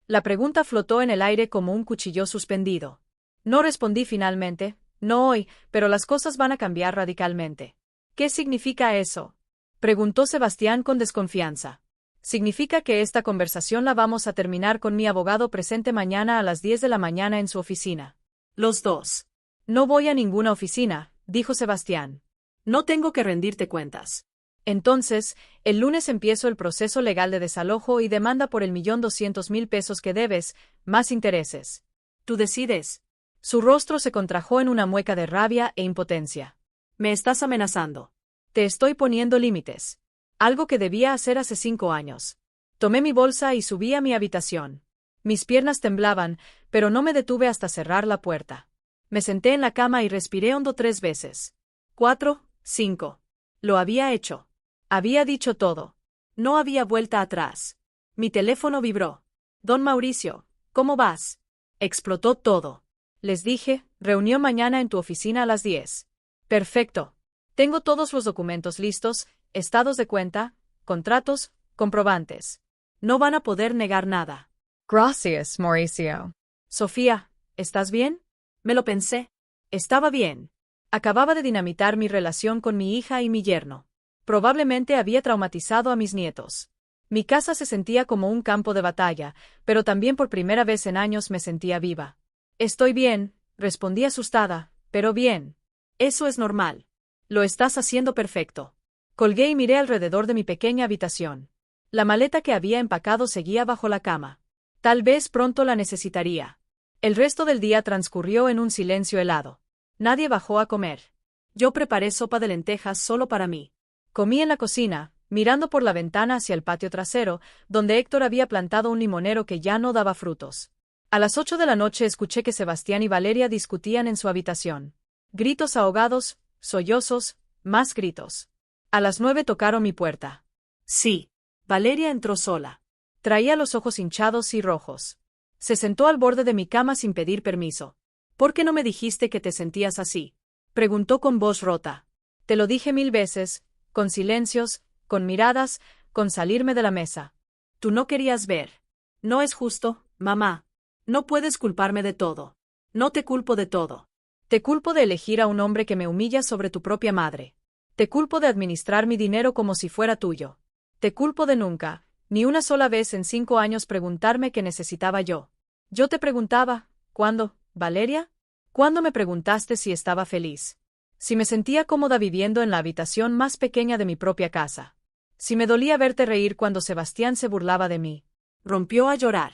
S1: La pregunta flotó en el aire como un cuchillo suspendido. No respondí finalmente, no hoy, pero las cosas van a cambiar radicalmente. ¿Qué significa eso? Preguntó Sebastián con desconfianza. Significa que esta conversación la vamos a terminar con mi abogado presente mañana a las 10 de la mañana en su oficina.
S2: Los dos.
S1: No voy a ninguna oficina, dijo Sebastián.
S2: No tengo que rendirte cuentas.
S1: Entonces, el lunes empiezo el proceso legal de desalojo y demanda por el 1.200.000 pesos que debes, más intereses.
S2: Tú decides.
S1: Su rostro se contrajo en una mueca de rabia e impotencia.
S2: Me estás amenazando.
S1: Te estoy poniendo límites. Algo que debía hacer hace 5 años. Tomé mi bolsa y subí a mi habitación. Mis piernas temblaban, pero no me detuve hasta cerrar la puerta. Me senté en la cama y respiré hondo 3 veces. 4, 5. Lo había hecho. Había dicho todo. No había vuelta atrás. Mi teléfono vibró. Don Mauricio, ¿cómo vas? Explotó todo. Les dije, reunión mañana en tu oficina a las 10. Perfecto. Tengo todos los documentos listos, estados de cuenta, contratos, comprobantes. No van a poder negar nada.
S3: Gracias, Mauricio.
S1: Sofía, ¿estás bien?
S2: Me lo pensé.
S1: Estaba bien. Acababa de dinamitar mi relación con mi hija y mi yerno. Probablemente había traumatizado a mis nietos. Mi casa se sentía como un campo de batalla, pero también por primera vez en años me sentía viva. Estoy bien, respondí asustada, pero bien.
S2: Eso es normal.
S1: Lo estás haciendo perfecto. Colgué y miré alrededor de mi pequeña habitación. La maleta que había empacado seguía bajo la cama. Tal vez pronto la necesitaría. El resto del día transcurrió en un silencio helado. Nadie bajó a comer.
S2: Yo preparé sopa de lentejas solo para mí.
S1: Comí en la cocina, mirando por la ventana hacia el patio trasero, donde Héctor había plantado un limonero que ya no daba frutos. A las 8 de la noche escuché que Sebastián y Valeria discutían en su habitación. Gritos ahogados, sollozos, más gritos. A las 9 tocaron mi puerta.
S2: Sí. Valeria entró sola.
S1: Traía los ojos hinchados y rojos. Se sentó al borde de mi cama sin pedir permiso.
S2: ¿Por qué no me dijiste que te sentías así?
S1: Preguntó con voz rota. Te lo dije 1000 veces, con silencios, con miradas, con salirme de la mesa.
S2: Tú no querías ver. No es justo, mamá. No puedes culparme de todo. No te culpo de todo.
S1: Te culpo de elegir a un hombre que me humilla sobre tu propia madre. Te culpo de administrar mi dinero como si fuera tuyo. Te culpo de nunca, ni una sola vez en 5 años preguntarme qué necesitaba yo. Yo te preguntaba, ¿cuándo, Valeria? ¿Cuándo me preguntaste si estaba feliz? Si me sentía cómoda viviendo en la habitación más pequeña de mi propia casa. Si me dolía verte reír cuando Sebastián se burlaba de mí.
S2: Rompió a llorar.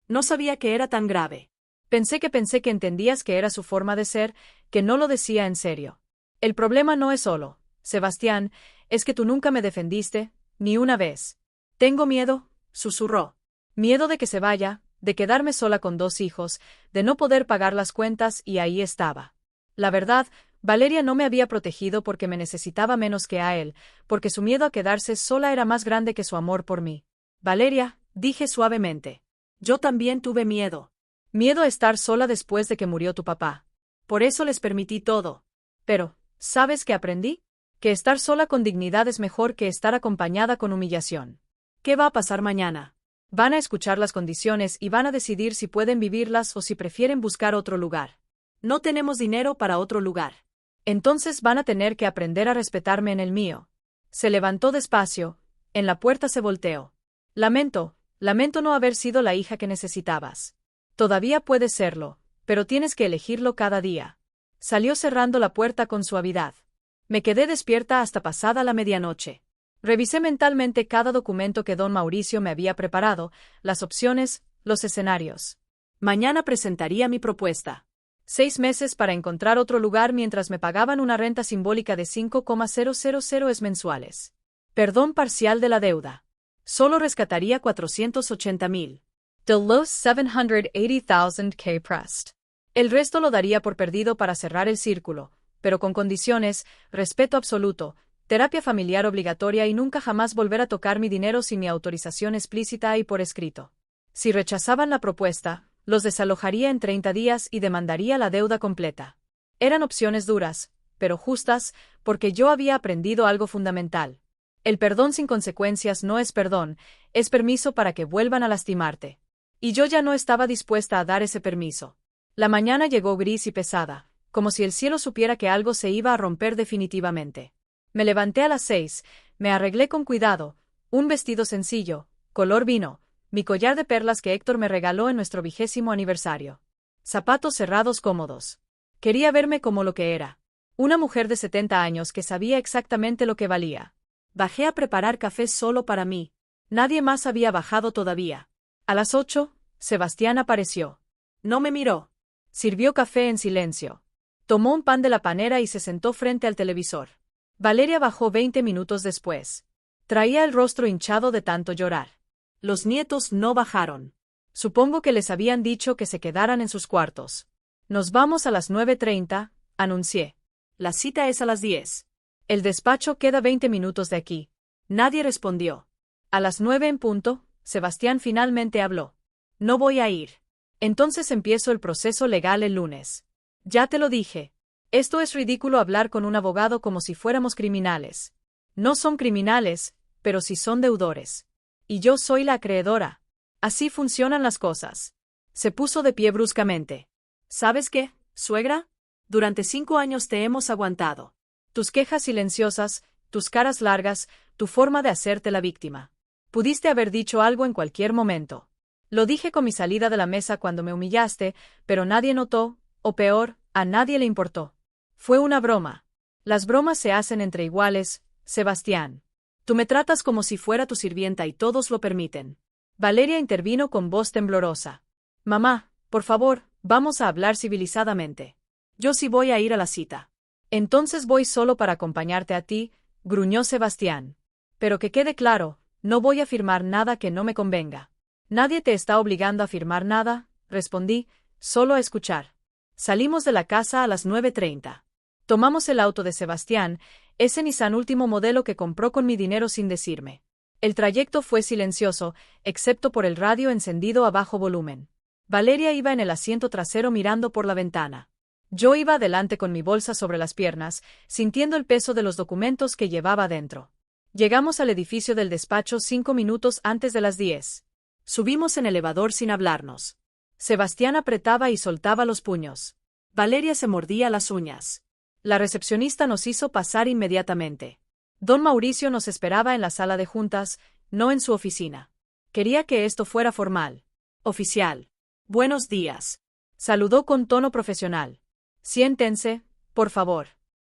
S2: No sabía que era tan grave.
S1: Pensé que entendías que era su forma de ser, que no lo decía en serio. El problema no es solo, Sebastián, es que tú nunca me defendiste, ni una vez. Tengo miedo, susurró. Miedo de que se vaya, de quedarme sola con 2 hijos, de no poder pagar las cuentas y ahí estaba. La verdad, Valeria no me había protegido porque me necesitaba menos que a él, porque su miedo a quedarse sola era más grande que su amor por mí. Valeria, dije suavemente.
S2: Yo también tuve miedo.
S1: Miedo a estar sola después de que murió tu papá. Por eso les permití todo. Pero, ¿sabes qué aprendí? Que estar sola con dignidad es mejor que estar acompañada con humillación.
S2: ¿Qué va a pasar mañana?
S1: Van a escuchar las condiciones y van a decidir si pueden vivirlas o si prefieren buscar otro lugar.
S2: No tenemos dinero para otro lugar.
S1: Entonces van a tener que aprender a respetarme en el mío. Se levantó despacio, en la puerta se volteó. Lamento no haber sido la hija que necesitabas. Todavía puedes serlo, pero tienes que elegirlo cada día. Salió cerrando la puerta con suavidad. Me quedé despierta hasta pasada la medianoche. Revisé mentalmente cada documento que don Mauricio me había preparado, las opciones, los escenarios.
S2: Mañana presentaría mi propuesta.
S1: 6 meses para encontrar otro lugar mientras me pagaban una renta simbólica de 5,000 mensuales. Perdón parcial de la deuda. Solo rescataría 480,000.
S3: De los 780,000 que prest.
S1: El resto lo daría por perdido para cerrar el círculo, pero con condiciones, respeto absoluto, terapia familiar obligatoria y nunca jamás volver a tocar mi dinero sin mi autorización explícita y por escrito. Si rechazaban la propuesta, los desalojaría en 30 días y demandaría la deuda completa. Eran opciones duras, pero justas, porque yo había aprendido algo fundamental. El perdón sin consecuencias no es perdón, es permiso para que vuelvan a lastimarte. Y yo ya no estaba dispuesta a dar ese permiso. La mañana llegó gris y pesada, como si el cielo supiera que algo se iba a romper definitivamente. Me levanté a las 6, me arreglé con cuidado, un vestido sencillo, color vino, mi collar de perlas que Héctor me regaló en nuestro 20º aniversario. Zapatos cerrados cómodos. Quería verme como lo que era. Una mujer de 70 años que sabía exactamente lo que valía. Bajé a preparar café solo para mí. Nadie más había bajado todavía. A las 8, Sebastián apareció. No me miró. Sirvió café en silencio. Tomó un pan de la panera y se sentó frente al televisor. Valeria bajó 20 minutos después. Traía el rostro hinchado de tanto llorar. Los nietos no bajaron. Supongo que les habían dicho que se quedaran en sus cuartos. Nos vamos a las 9:30, anuncié. La cita es a las 10. El despacho queda 20 minutos de aquí. Nadie respondió. A las 9 en punto, Sebastián finalmente habló. No voy a ir. Entonces empiezo el proceso legal el lunes. Ya te lo dije. Esto es ridículo hablar con un abogado como si fuéramos criminales. No son criminales, pero sí son deudores. Y yo soy la acreedora. Así funcionan las cosas. Se puso de pie bruscamente. ¿Sabes qué, suegra? Durante 5 años te hemos aguantado. Tus quejas silenciosas, tus caras largas, tu forma de hacerte la víctima. Pudiste haber dicho algo en cualquier momento. Lo dije con mi salida de la mesa cuando me humillaste, pero nadie notó, o peor, a nadie le importó. Fue una broma. Las bromas se hacen entre iguales, Sebastián. Tú me tratas como si fuera tu sirvienta y todos lo permiten. Valeria intervino con voz temblorosa. Mamá, por favor, vamos a hablar civilizadamente. Yo sí voy a ir a la cita. Entonces voy solo para acompañarte a ti, gruñó Sebastián. Pero que quede claro, no voy a firmar nada que no me convenga. Nadie te está obligando a firmar nada, respondí, solo a escuchar. Salimos de la casa a las 9:30. Tomamos el auto de Sebastián, ese Nissan último modelo que compró con mi dinero sin decirme. El trayecto fue silencioso, excepto por el radio encendido a bajo volumen. Valeria iba en el asiento trasero mirando por la ventana. Yo iba adelante con mi bolsa sobre las piernas, sintiendo el peso de los documentos que llevaba dentro. Llegamos al edificio del despacho 5 minutos antes de las 10. Subimos en elevador sin hablarnos. Sebastián apretaba y soltaba los puños. Valeria se mordía las uñas. La recepcionista nos hizo pasar inmediatamente. Don Mauricio nos esperaba en la sala de juntas, no en su oficina. Quería que esto fuera formal. Oficial. Buenos días. Saludó con tono profesional. Siéntense, por favor.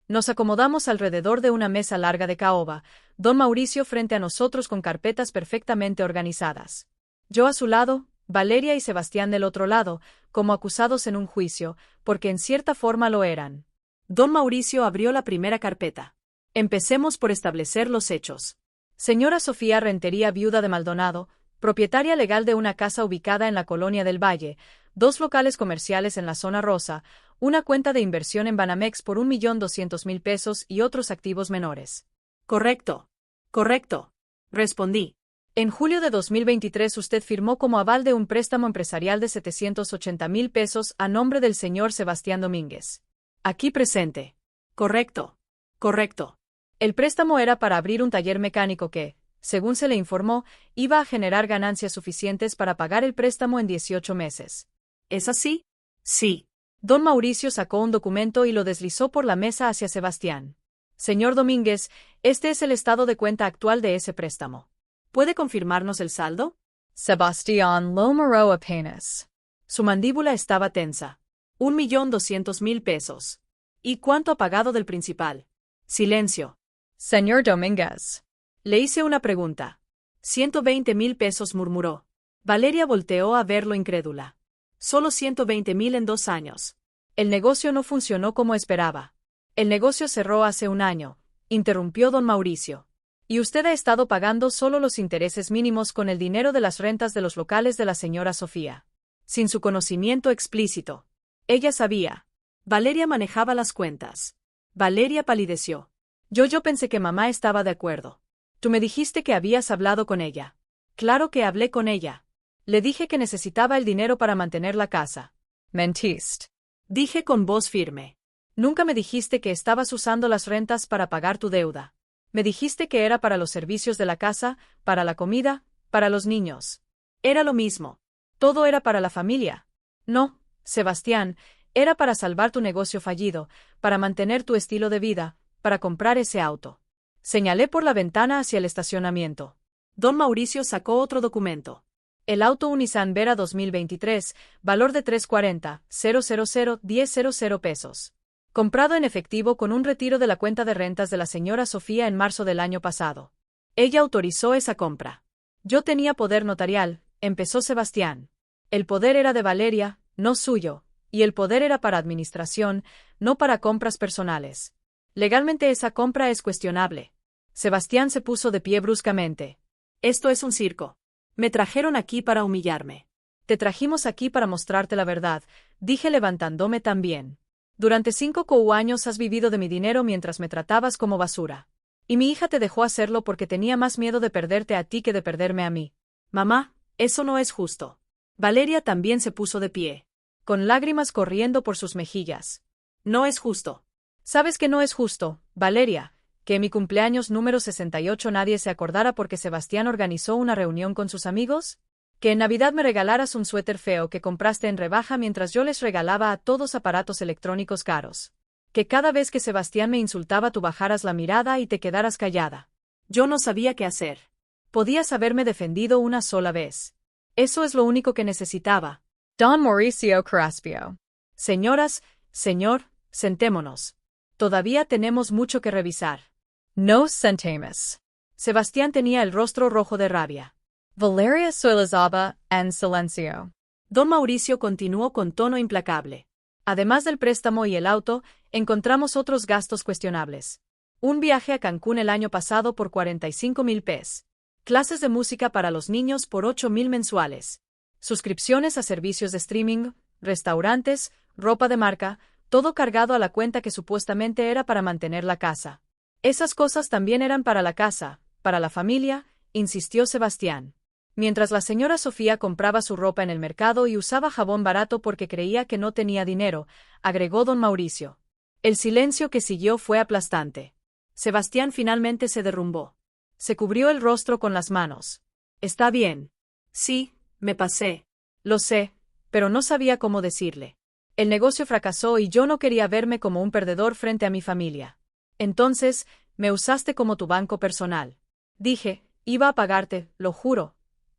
S1: Nos acomodamos alrededor de una mesa larga de caoba, don Mauricio frente a nosotros con carpetas perfectamente organizadas. Yo a su lado, Valeria y Sebastián del otro lado, como acusados en un juicio, porque en cierta forma lo eran. Don Mauricio abrió la primera carpeta. Empecemos por establecer los hechos. Señora Sofía Rentería, viuda de Maldonado, propietaria legal de una casa ubicada en la Colonia del Valle, 2 locales comerciales en la zona rosa, una cuenta de inversión en Banamex por 1.200.000 pesos y otros activos menores. Correcto. Correcto. Respondí. En julio de 2023 usted firmó como aval de un préstamo empresarial de 780.000 pesos a nombre del señor Sebastián Domínguez. Aquí presente. Correcto. Correcto. El préstamo era para abrir un taller mecánico que, según se le informó, iba a generar ganancias suficientes para pagar el préstamo en 18 meses. ¿Es así? Sí. Don Mauricio sacó un documento y lo deslizó por la mesa hacia Sebastián. Señor Domínguez, este es el estado de cuenta actual de ese préstamo. ¿Puede confirmarnos el saldo?
S3: Sebastián lo miró apenas.
S1: Su mandíbula estaba tensa. 1.200.000 pesos. ¿Y cuánto ha pagado del principal? Silencio.
S3: Señor Domínguez.
S1: Le hice una pregunta. 120.000 pesos, murmuró. Valeria volteó a verlo incrédula. Solo 120.000 en 2 años. El negocio no funcionó como esperaba. El negocio cerró hace 1 año, interrumpió don Mauricio. Y usted ha estado pagando solo los intereses mínimos con el dinero de las rentas de los locales de la señora Sofía. Sin su conocimiento explícito. Ella sabía. Valeria manejaba las cuentas. Valeria palideció. Yo pensé que mamá estaba de acuerdo. Tú me dijiste que habías hablado con ella. Claro que hablé con ella. Le dije que necesitaba el dinero para mantener la casa.
S3: Mentiste.
S1: Dije con voz firme. Nunca me dijiste que estabas usando las rentas para pagar tu deuda. Me dijiste que era para los servicios de la casa, para la comida, para los niños.
S2: Era lo mismo.
S1: Todo era para la familia. No, Sebastián, era para salvar tu negocio fallido, para mantener tu estilo de vida, para comprar ese auto. Señalé por la ventana hacia el estacionamiento.
S2: Don Mauricio sacó otro documento.
S1: El auto un Nissan Vera 2023, valor de 340,000,10,00 pesos. Comprado en efectivo con un retiro de la cuenta de rentas de la señora Sofía en marzo del año pasado.
S2: Ella autorizó esa compra.
S1: Yo tenía poder notarial, empezó Sebastián. El poder era de Valeria, no suyo, y el poder era para administración, no para compras personales. Legalmente esa compra es cuestionable. Sebastián se puso de pie bruscamente.
S2: Esto es un circo. Me trajeron aquí para humillarme.
S1: Te trajimos aquí para mostrarte la verdad, dije levantándome también. Durante 5 años has vivido de mi dinero mientras me tratabas como basura. Y mi hija te dejó hacerlo porque tenía más miedo de perderte a ti que de perderme a mí.
S2: Mamá, eso no es justo. Valeria también se puso de pie,
S1: con lágrimas corriendo por sus mejillas.
S2: No es justo.
S1: ¿Sabes que no es justo, Valeria? Que en mi cumpleaños número 68 nadie se acordara porque Sebastián organizó una reunión con sus amigos? Que en Navidad me regalaras un suéter feo que compraste en rebaja mientras yo les regalaba a todos aparatos electrónicos caros. Que cada vez que Sebastián me insultaba tú bajaras la mirada y te quedaras callada.
S2: Yo no sabía qué hacer.
S1: Podías haberme defendido una sola vez. Eso es lo único que necesitaba.
S3: Don Mauricio Caraspio.
S1: Señoras, señor, sentémonos. Todavía tenemos mucho que revisar.
S3: Nos sentemos.
S1: Sebastián tenía el rostro rojo de rabia.
S3: Valeria Soilazaba en silencio.
S2: Don Mauricio continuó con tono implacable.
S1: Además del préstamo y el auto, encontramos otros gastos cuestionables. Un viaje a Cancún el año pasado por 45,000 pesos. Clases de música para los niños por 8,000 mensuales. Suscripciones a servicios de streaming, restaurantes, ropa de marca, todo cargado a la cuenta que supuestamente era para mantener la casa. Esas cosas también eran para la casa, para la familia, insistió Sebastián. Mientras la señora Sofía compraba su ropa en el mercado y usaba jabón barato porque creía que no tenía dinero, agregó don Mauricio. El silencio que siguió fue aplastante. Sebastián finalmente se derrumbó. Se cubrió el rostro con las manos.
S2: Está bien. Sí, me pasé.
S1: Lo sé, pero no sabía cómo decirle. El negocio fracasó y yo no quería verme como un perdedor frente a mi familia. Entonces, me usaste como tu banco personal. Dije, iba a pagarte, lo juro.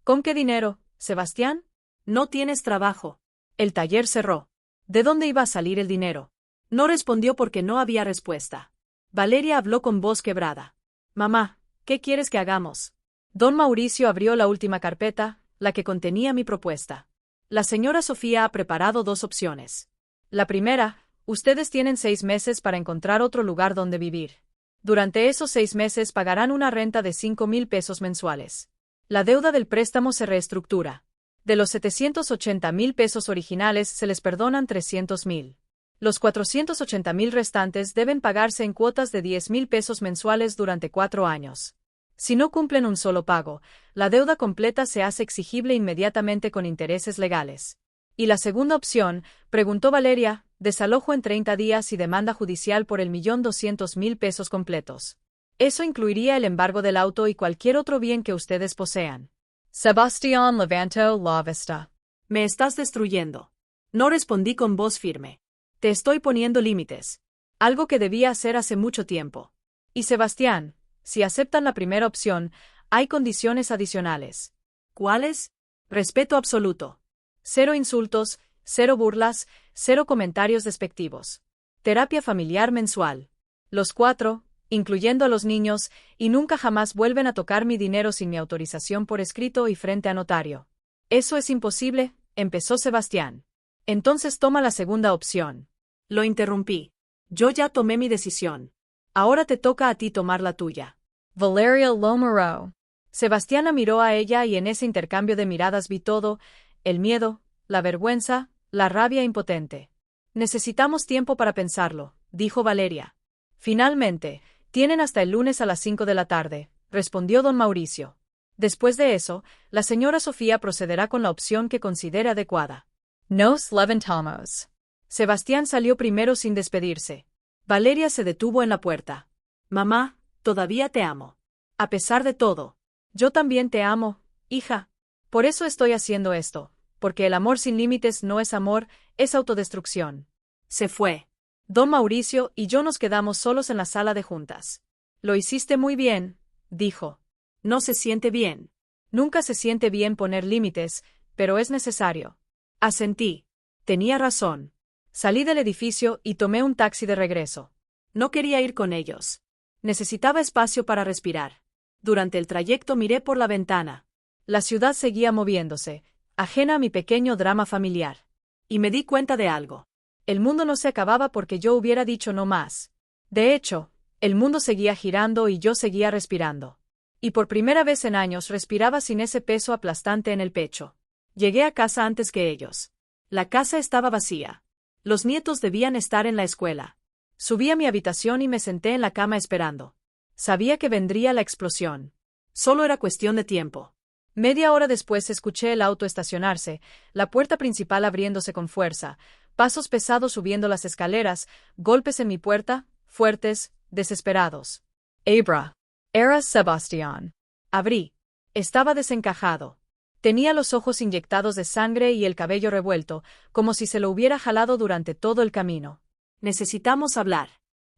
S1: ¿Con qué dinero, Sebastián?
S2: No tienes trabajo.
S1: El taller cerró. ¿De dónde iba a salir el dinero?
S2: No respondió porque no había respuesta.
S1: Valeria habló con voz quebrada. Mamá, ¿qué quieres que hagamos? Don Mauricio abrió la última carpeta, la que contenía mi propuesta. La señora Sofía ha preparado 2 opciones. La primera, ustedes tienen 6 meses para encontrar otro lugar donde vivir. Durante esos 6 meses pagarán una renta de 5,000 pesos mensuales. La deuda del préstamo se reestructura. De los 780,000 pesos originales se les perdonan 300,000. Los 480,000 restantes deben pagarse en cuotas de 10,000 pesos mensuales durante 4 años. Si no cumplen un solo pago, la deuda completa se hace exigible inmediatamente con intereses legales. ¿Y la segunda opción?, preguntó Valeria, desalojo en 30 días y demanda judicial por 1,200,000 pesos completos. Eso incluiría el embargo del auto y cualquier otro bien que ustedes posean.
S3: Sebastián levantó la vista.
S2: Me estás destruyendo. No respondí con voz firme.
S1: Te estoy poniendo límites. Algo que debía hacer hace mucho tiempo. Y Sebastián, si aceptan la primera opción, hay condiciones adicionales.
S2: ¿Cuáles?
S1: Respeto absoluto. 0 insultos, 0 burlas, 0 comentarios despectivos. Terapia familiar mensual. Los 4, incluyendo a los niños, y nunca jamás vuelven a tocar mi dinero sin mi autorización por escrito y frente a notario. Eso es imposible, empezó Sebastián. Entonces toma la segunda opción.
S2: Lo interrumpí. Yo ya tomé mi decisión.
S1: Ahora te toca a ti tomar la tuya.
S3: Valeria lo miró.
S1: Sebastián miró a ella y en ese intercambio de miradas vi todo, el miedo, la vergüenza, la rabia impotente. Necesitamos tiempo para pensarlo, dijo Valeria. Finalmente, tienen hasta el lunes a las 5 de la tarde, respondió don Mauricio. Después de eso, la señora Sofía procederá con la opción que considere adecuada.
S3: Nos levantamos.
S1: Sebastián salió primero sin despedirse. Valeria se detuvo en la puerta.
S2: Mamá, Todavía te amo. A pesar de todo.
S1: Yo también te amo, hija. Por eso estoy haciendo esto, porque el amor sin límites no es amor, es autodestrucción.
S2: Se fue.
S1: Don Mauricio y yo nos quedamos solos en la sala de juntas. Lo hiciste muy bien, dijo.
S2: No se siente bien.
S1: Nunca se siente bien poner límites, pero es necesario.
S2: Asentí. Tenía razón.
S1: Salí del edificio y tomé un taxi de regreso.
S2: No quería ir con ellos. Necesitaba espacio para respirar. Durante el trayecto miré por la ventana.
S1: La ciudad seguía moviéndose, ajena a mi pequeño drama familiar.
S2: Y me di cuenta de algo.
S1: El mundo no se acababa porque yo hubiera dicho no más. De hecho, el mundo seguía girando y yo seguía respirando. Y por primera vez en años respiraba sin ese peso aplastante en el pecho. Llegué a casa antes que ellos. La casa estaba vacía. Los nietos debían estar en la escuela. Subí a mi habitación y me senté en la cama esperando. Sabía que vendría la explosión.
S2: Solo era cuestión de tiempo.
S1: Media hora después escuché el auto estacionarse, la puerta principal abriéndose con fuerza, pasos pesados subiendo las escaleras, golpes en mi puerta, fuertes, desesperados.
S3: Abra. Era Sebastián.
S1: Abrí. Estaba desencajado. Tenía los ojos inyectados de sangre y el cabello revuelto, como si se lo hubiera jalado durante todo el camino.
S2: Necesitamos hablar.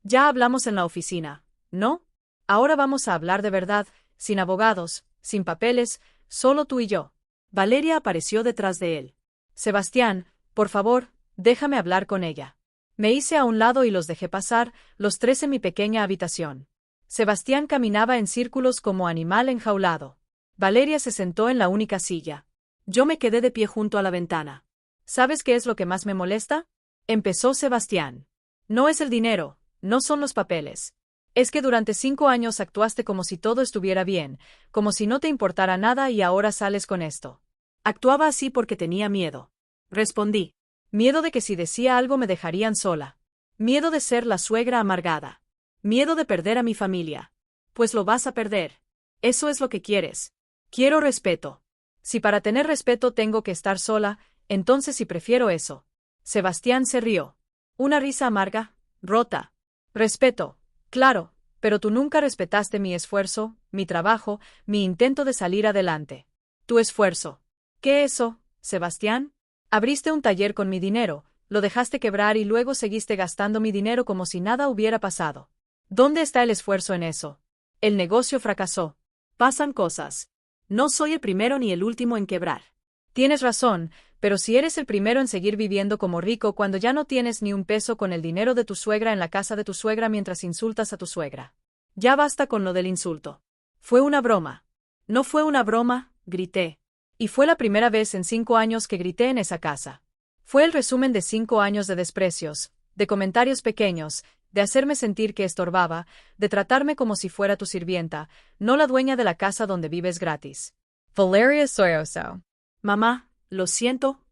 S1: Ya hablamos en la oficina, ¿no? Ahora vamos a hablar de verdad, sin abogados, sin papeles, solo tú y yo.
S2: Valeria apareció detrás de él.
S1: Sebastián, por favor, déjame hablar con ella. Me hice a un lado y los dejé pasar, los tres en mi pequeña habitación. Sebastián caminaba en círculos como animal enjaulado. Valeria se sentó en la única silla.
S2: Yo me quedé de pie junto a la ventana.
S1: ¿Sabes qué es lo que más me molesta? Empezó Sebastián. No es el dinero, no son los papeles. Es que durante 5 años actuaste como si todo estuviera bien, como si no te importara nada y ahora sales con esto.
S2: Actuaba así porque tenía miedo. Respondí.
S1: Miedo de que si decía algo me dejarían sola. Miedo de ser la suegra amargada. Miedo de perder a mi familia.
S2: Pues lo vas a perder. Eso es lo que quieres.
S1: Quiero respeto. Si para tener respeto tengo que estar sola, entonces sí prefiero eso. Sebastián se rió. Una risa amarga, rota. Respeto, claro, pero tú nunca respetaste mi esfuerzo, mi trabajo, mi intento de salir adelante. Tu esfuerzo. ¿Qué eso, Sebastián? Abriste un taller con mi dinero, lo dejaste quebrar y luego seguiste gastando mi dinero como si nada hubiera pasado. ¿Dónde está el esfuerzo en eso? El negocio fracasó.
S2: Pasan cosas. No soy el primero ni el último en quebrar.
S1: Tienes razón, pero si eres el primero en seguir viviendo como rico cuando ya no tienes ni un peso con el dinero de tu suegra en la casa de tu suegra mientras insultas a tu suegra.
S2: Ya basta con lo del insulto.
S1: Fue una broma.
S2: No fue una broma, grité.
S1: Y fue la primera vez en 5 años que grité en esa casa. Fue el resumen de 5 años de desprecios, de comentarios pequeños, de hacerme sentir que estorbaba, de tratarme como si fuera tu sirvienta, no la dueña de la casa donde vives gratis.
S3: Valeria Soyoso.
S2: Mamá, lo siento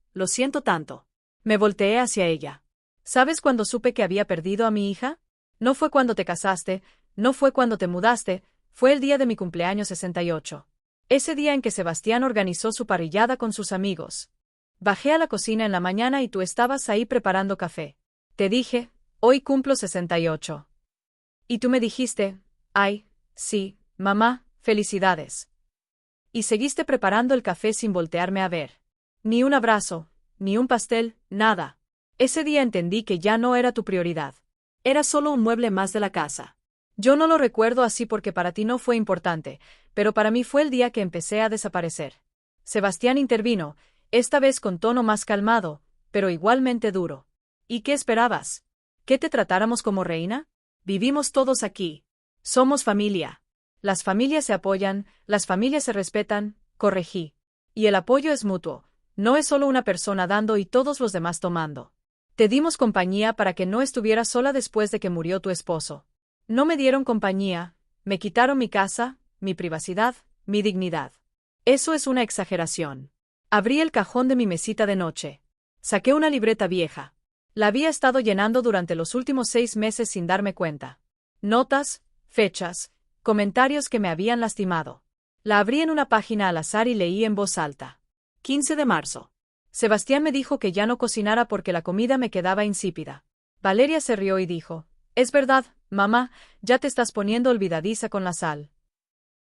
S2: tanto.
S1: Me volteé hacia ella. ¿Sabes cuándo supe que había perdido a mi hija? No fue cuando te casaste, no fue cuando te mudaste, fue el día de mi cumpleaños 68. Ese día en que Sebastián organizó su parrillada con sus amigos. Bajé a la cocina en la mañana y tú estabas ahí preparando café. Te dije, hoy cumplo 68. Y tú me dijiste, ay, sí, mamá, felicidades. Y seguiste preparando el café sin voltearme a ver. Ni un abrazo, ni un pastel, nada. Ese día entendí que ya no era tu prioridad.
S2: Era solo un mueble más de la casa.
S1: Yo no lo recuerdo así porque para ti no fue importante, pero para mí fue el día que empecé a desaparecer. Sebastián intervino, esta vez con tono más calmado, pero igualmente duro. ¿Y qué esperabas? ¿Que te tratáramos como reina? Vivimos todos aquí. Somos familia. Las familias se apoyan, las familias se respetan, corregí. Y el apoyo es mutuo, no es solo una persona dando y todos los demás tomando. Te dimos compañía para que no estuvieras sola después de que murió tu esposo. No me dieron compañía, me quitaron mi casa, mi privacidad, mi dignidad. Eso es una exageración. Abrí el cajón de mi mesita de noche. Saqué una libreta vieja. La había estado llenando durante los últimos 6 meses sin darme cuenta. Notas, fechas, comentarios que me habían lastimado. La abrí en una página al azar y leí en voz alta. 15 de marzo. Sebastián me dijo que ya no cocinara porque la comida me quedaba insípida. Valeria se rió y dijo, es verdad, Mamá, ya te estás poniendo olvidadiza con la sal.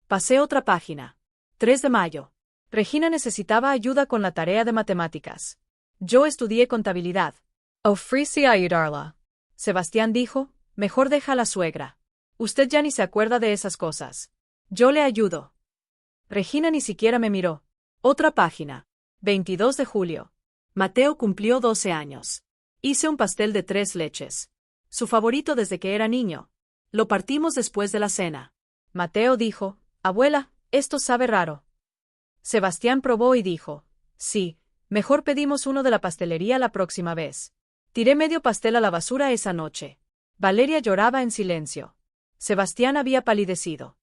S2: Pasé otra página. 3 de mayo.
S1: Regina necesitaba ayuda con la tarea de matemáticas. Yo estudié contabilidad.
S3: Ofrece ayudarla.
S1: Sebastián dijo, mejor deja a la suegra. Usted ya ni se acuerda de esas cosas. Yo le ayudo. Regina ni siquiera me miró.
S2: Otra página.
S1: 22 de julio.
S2: Mateo cumplió 12 años. Hice un pastel de 3 leches. Su favorito desde que era niño. Lo partimos después de la cena.
S1: Mateo dijo, abuela, esto sabe raro. Sebastián probó y dijo, sí, mejor pedimos uno de la pastelería la próxima vez. Tiré medio pastel a la basura esa noche. Valeria lloraba en silencio. Sebastián había palidecido.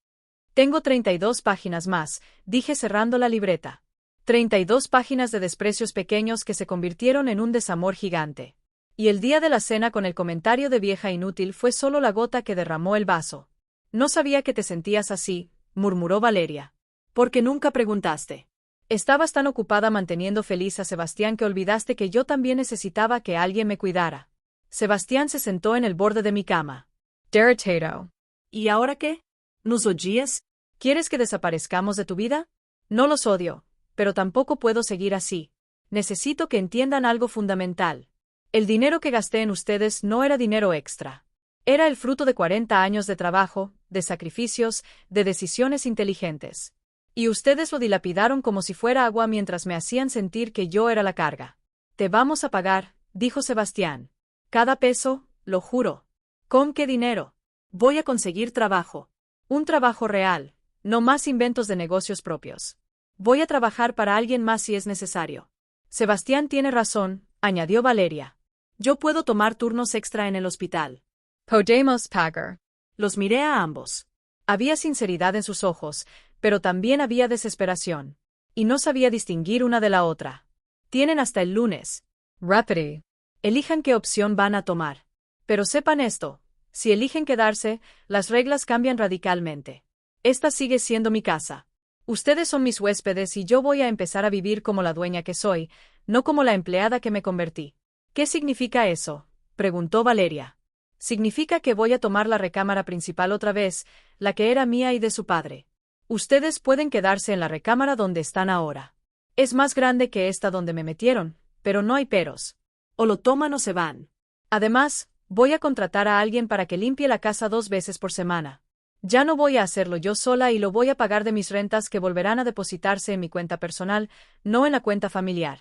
S1: Tengo 32 páginas más, dije cerrando la libreta. 32 páginas de desprecios pequeños que se convirtieron en un desamor gigante. Y el día de la cena con el comentario de vieja inútil fue solo la gota que derramó el vaso. No sabía que te sentías así, murmuró Valeria.
S2: Porque nunca preguntaste.
S1: Estabas tan ocupada manteniendo feliz a Sebastián que olvidaste que yo también necesitaba que alguien me cuidara. Sebastián se sentó en el borde de mi cama.
S3: Derrotado.
S2: ¿Y ahora qué? ¿Nos odias?
S1: ¿Quieres que desaparezcamos de tu vida? No los odio, pero tampoco puedo seguir así. Necesito que entiendan algo fundamental. El dinero que gasté en ustedes no era dinero extra. Era el fruto de 40 años de trabajo, de sacrificios, de decisiones inteligentes. Y ustedes lo dilapidaron como si fuera agua mientras me hacían sentir que yo era la carga. Te vamos a pagar, dijo Sebastián. Cada peso, lo juro. ¿Con qué dinero?
S2: Voy a conseguir trabajo.
S1: Un trabajo real, no más inventos de negocios propios. Voy a trabajar para alguien más si es necesario. Sebastián tiene razón, añadió Valeria. Yo puedo tomar turnos extra en el hospital.
S3: Podemos pagar.
S2: Los miré a ambos.
S1: Había sinceridad en sus ojos, pero también había desesperación. Y no sabía distinguir una de la otra. Tienen hasta el lunes.
S3: Repetí.
S1: Elijan qué opción van a tomar. Pero sepan esto, si eligen quedarse, las reglas cambian radicalmente. Esta sigue siendo mi casa. Ustedes son mis huéspedes y yo voy a empezar a vivir como la dueña que soy, no como la empleada que me convertí. ¿Qué significa eso?, preguntó Valeria. Significa que voy a tomar la recámara principal otra vez, la que era mía y de su padre. Ustedes pueden quedarse en la recámara donde están ahora. Es más grande que esta donde me metieron, pero no hay peros.
S2: O lo toman o se van.
S1: Además, voy a contratar a alguien para que limpie la casa 2 veces por semana. Ya no voy a hacerlo yo sola y lo voy a pagar de mis rentas que volverán a depositarse en mi cuenta personal, no en la cuenta familiar.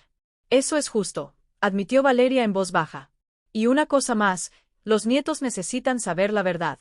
S1: Eso es justo, admitió Valeria en voz baja. Y una cosa más, los nietos necesitan saber la verdad.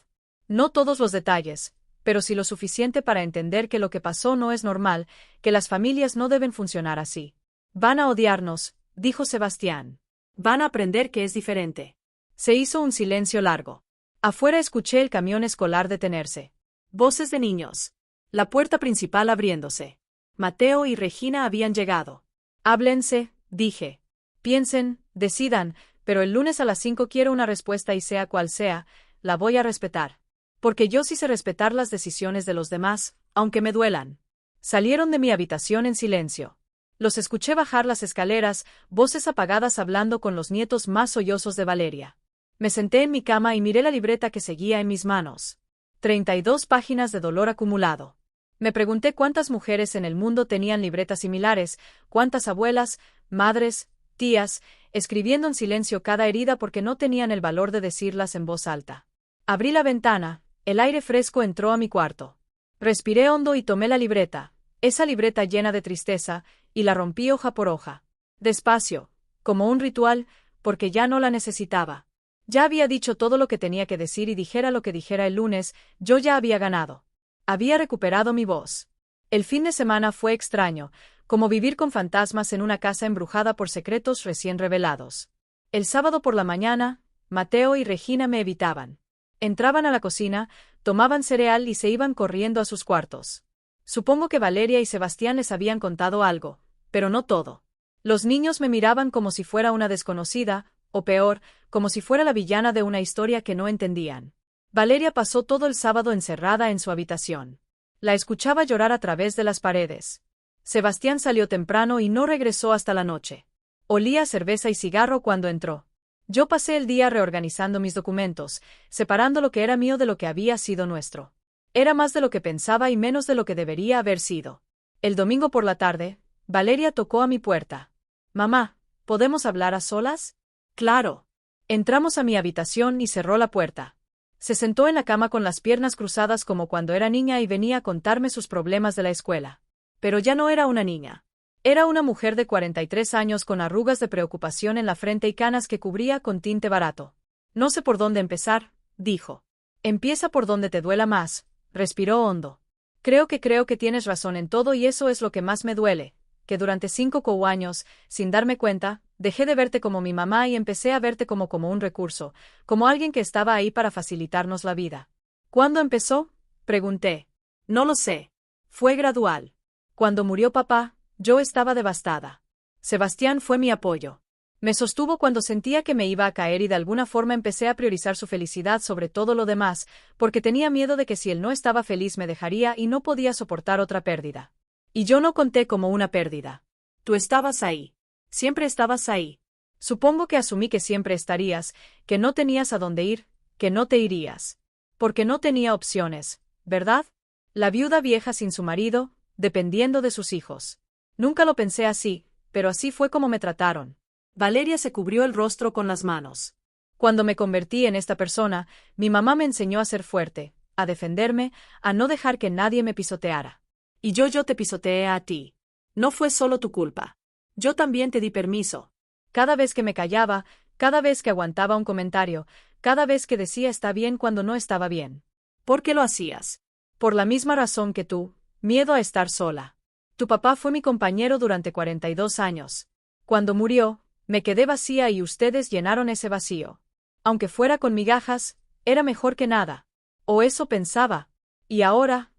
S1: No todos los detalles, pero sí lo suficiente para entender que lo que pasó no es normal, que las familias no deben funcionar así. Van a odiarnos, dijo Sebastián.
S2: Van a aprender que es diferente.
S1: Se hizo un silencio largo. Afuera escuché el camión escolar detenerse.
S2: Voces de niños. La puerta principal abriéndose. Mateo y Regina habían llegado.
S1: Háblense, dije. Piensen, decidan, pero el lunes a las 5 quiero una respuesta y sea cual sea, la voy a respetar. Porque yo sí sé respetar las decisiones de los demás, aunque me duelan. Salieron de mi habitación en silencio. Los escuché bajar las escaleras, voces apagadas hablando con los nietos más sollozos de Valeria. Me senté en mi cama y miré la libreta que seguía en mis manos. 32 páginas de dolor acumulado. Me pregunté cuántas mujeres en el mundo tenían libretas similares, cuántas abuelas, madres, tías, escribiendo en silencio cada herida porque no tenían el valor de decirlas en voz alta. Abrí la ventana, el aire fresco entró a mi cuarto. Respiré hondo y tomé la libreta, esa libreta llena de tristeza, y la rompí hoja por hoja. Despacio, como un ritual, porque ya no la necesitaba. Ya había dicho todo lo que tenía que decir y dijera lo que dijera el lunes, yo ya había ganado. Había recuperado mi voz. El fin de semana fue extraño, como vivir con fantasmas en una casa embrujada por secretos recién revelados. El sábado por la mañana, Mateo y Regina me evitaban. Entraban a la cocina, tomaban cereal y se iban corriendo a sus cuartos. Supongo que Valeria y Sebastián les habían contado algo, pero no todo. Los niños me miraban como si fuera una desconocida, o peor, como si fuera la villana de una historia que no entendían. Valeria pasó todo el sábado encerrada en su habitación. La escuchaba llorar a través de las paredes. Sebastián salió temprano y no regresó hasta la noche. Olía a cerveza y cigarro cuando entró. Yo pasé el día reorganizando mis documentos, separando lo que era mío de lo que había sido nuestro. Era más de lo que pensaba y menos de lo que debería haber sido. El domingo por la tarde, Valeria tocó a mi puerta. Mamá, ¿podemos hablar a solas?
S2: Claro.
S1: Entramos a mi habitación y cerró la puerta. Se sentó en la cama con las piernas cruzadas como cuando era niña y venía a contarme sus problemas de la escuela. Pero ya no era una niña. Era una mujer de 43 años con arrugas de preocupación en la frente y canas que cubría con tinte barato. No sé por dónde empezar, dijo. Empieza por donde te duela más, respiró hondo. Creo que tienes razón en todo y eso es lo que más me duele, que durante 5 años, sin darme cuenta, dejé de verte como mi mamá y empecé a verte como un recurso, como alguien que estaba ahí para facilitarnos la vida. ¿Cuándo empezó? Pregunté.
S2: No lo sé. Fue gradual.
S1: Cuando murió papá, yo estaba devastada. Sebastián fue mi apoyo. Me sostuvo cuando sentía que me iba a caer y de alguna forma empecé a priorizar su felicidad sobre todo lo demás, porque tenía miedo de que si él no estaba feliz me dejaría y no podía soportar otra pérdida. Y yo no conté como una pérdida.
S2: Tú estabas ahí. Siempre estabas ahí.
S1: Supongo que asumí que siempre estarías, que no tenías a dónde ir, que no te irías. Porque no tenía opciones, ¿verdad? La viuda vieja sin su marido, dependiendo de sus hijos. Nunca lo pensé así, pero así fue como me trataron.
S2: Valeria se cubrió el rostro con las manos.
S1: Cuando me convertí en esta persona, mi mamá me enseñó a ser fuerte, a defenderme, a no dejar que nadie me pisoteara.
S2: Y yo te pisoteé a ti. No fue solo tu culpa. Yo también te di permiso.
S1: Cada vez que me callaba, cada vez que aguantaba un comentario, cada vez que decía está bien cuando no estaba bien.
S2: ¿Por qué lo hacías?
S1: Por la misma razón que tú, miedo a estar sola. Tu papá fue mi compañero durante 42 años. Cuando murió, me quedé vacía y ustedes llenaron ese vacío. Aunque fuera con migajas, era mejor que nada. O eso pensaba. Y ahora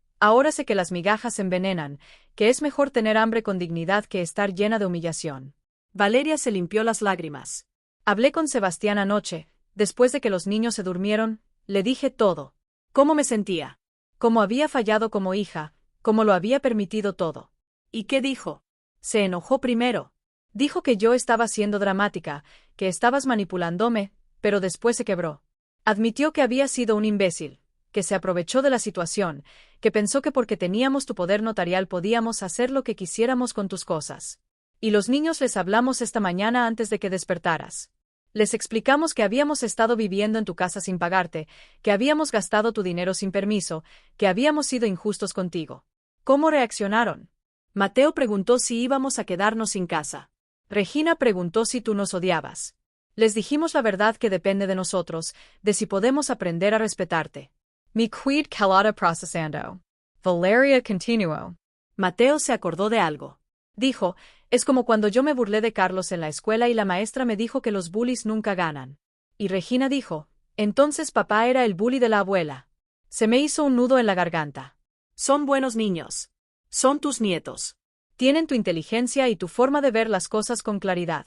S1: sé que las migajas envenenan, que es mejor tener hambre con dignidad que estar llena de humillación.
S2: Valeria se limpió las lágrimas.
S1: Hablé con Sebastián anoche, después de que los niños se durmieron, le dije todo. ¿Cómo me sentía? Cómo había fallado como hija, cómo lo había permitido todo.
S2: ¿Y qué dijo?
S1: Se enojó primero. Dijo que yo estaba siendo dramática, que estabas manipulándome, pero después se quebró. Admitió que había sido un imbécil, que se aprovechó de la situación, que pensó que porque teníamos tu poder notarial podíamos hacer lo que quisiéramos con tus cosas. Y los niños les hablamos esta mañana antes de que despertaras. Les explicamos que habíamos estado viviendo en tu casa sin pagarte, que habíamos gastado tu dinero sin permiso, que habíamos sido injustos contigo. ¿Cómo reaccionaron?
S2: Mateo preguntó si íbamos a quedarnos sin casa.
S1: Regina preguntó si tú nos odiabas. Les dijimos la verdad que depende de nosotros, de si podemos aprender a respetarte.
S3: Mi quid calata procesando. Valeria continuó.
S2: Mateo se acordó de algo.
S1: Dijo, es como cuando yo me burlé de Carlos en la escuela y la maestra me dijo que los bullies nunca ganan. Y Regina dijo, entonces papá era el bully de la abuela. Se me hizo un nudo en la garganta.
S2: Son buenos niños. Son tus nietos.
S1: Tienen tu inteligencia y tu forma de ver las cosas con claridad.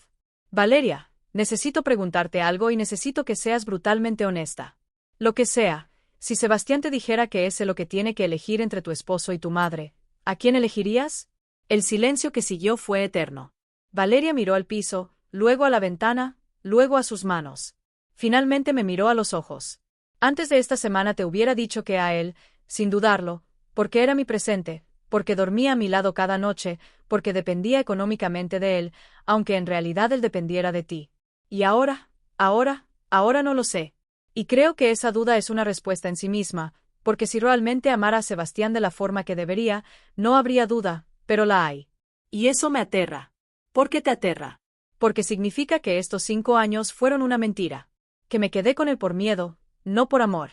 S1: Valeria, necesito preguntarte algo y necesito que seas brutalmente honesta. Lo que sea, si Sebastián te dijera que es lo que tiene que elegir entre tu esposo y tu madre, ¿a quién elegirías?
S2: El silencio que siguió fue eterno.
S1: Valeria miró al piso, luego a la ventana, luego a sus manos. Finalmente me miró a los ojos. Antes de esta semana te hubiera dicho que a él, sin dudarlo, porque era mi presente, porque dormía a mi lado cada noche, porque dependía económicamente de él, aunque en realidad él dependiera de ti. Y ahora no lo sé. Y creo que esa duda es una respuesta en sí misma, porque si realmente amara a Sebastián de la forma que debería, no habría duda, pero la hay.
S2: Y eso me aterra. ¿Por qué te aterra?
S1: Porque significa que estos 5 años fueron una mentira. Que me quedé con él por miedo, no por amor.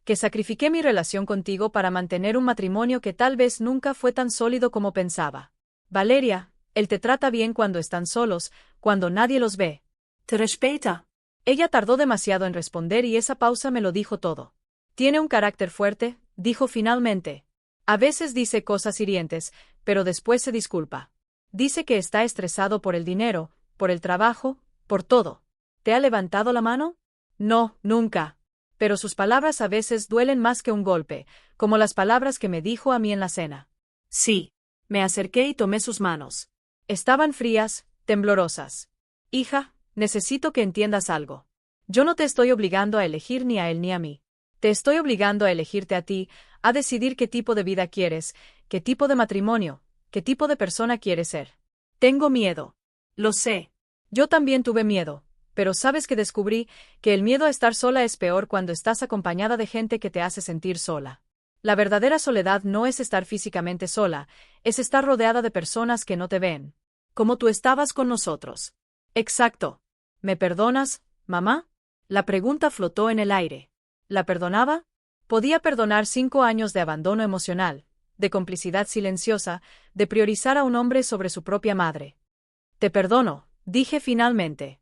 S1: Que sacrifiqué mi relación contigo para mantener un matrimonio que tal vez nunca fue tan sólido como pensaba. Valeria, él te trata bien cuando están solos, cuando nadie los ve.
S2: Te respeta.
S1: Ella tardó demasiado en responder y esa pausa me lo dijo todo. Tiene un carácter fuerte, dijo finalmente. A veces dice cosas hirientes, pero después se disculpa. Dice que está estresado por el dinero, por el trabajo, por todo. ¿Te ha levantado la mano? No, nunca. Pero sus palabras a veces duelen más que un golpe, como las palabras que me dijo a mí en la cena.
S2: Sí. Me acerqué y tomé sus manos.
S1: Estaban frías, temblorosas. Hija, necesito que entiendas algo. Yo no te estoy obligando a elegir ni a él ni a mí. Te estoy obligando a elegirte a ti, a decidir qué tipo de vida quieres, qué tipo de matrimonio, qué tipo de persona quieres ser.
S2: Tengo miedo. Lo sé.
S1: Yo también tuve miedo, pero sabes que descubrí que el miedo a estar sola es peor cuando estás acompañada de gente que te hace sentir sola. La verdadera soledad no es estar físicamente sola, es estar rodeada de personas que no te ven.
S2: Como tú estabas con nosotros.
S1: Exacto. ¿Me perdonas, mamá? La pregunta flotó en el aire. ¿La perdonaba? Podía perdonar 5 años de abandono emocional, de complicidad silenciosa, de priorizar a un hombre sobre su propia madre. Te perdono, dije finalmente.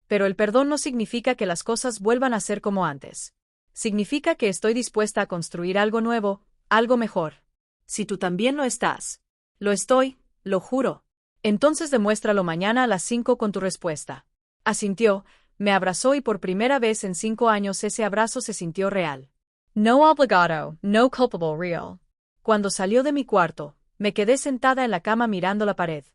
S1: Pero el perdón no significa que las cosas vuelvan a ser como antes. Significa que estoy dispuesta a construir algo nuevo, algo mejor.
S2: Si tú también lo estás.
S1: Lo estoy, lo juro. Entonces demuéstralo mañana a las 5 con tu respuesta. Asintió, me abrazó y por primera vez en 5 años ese abrazo se sintió real.
S3: No obligado, no culpable real.
S1: Cuando salió de mi cuarto, me quedé sentada en la cama mirando la pared.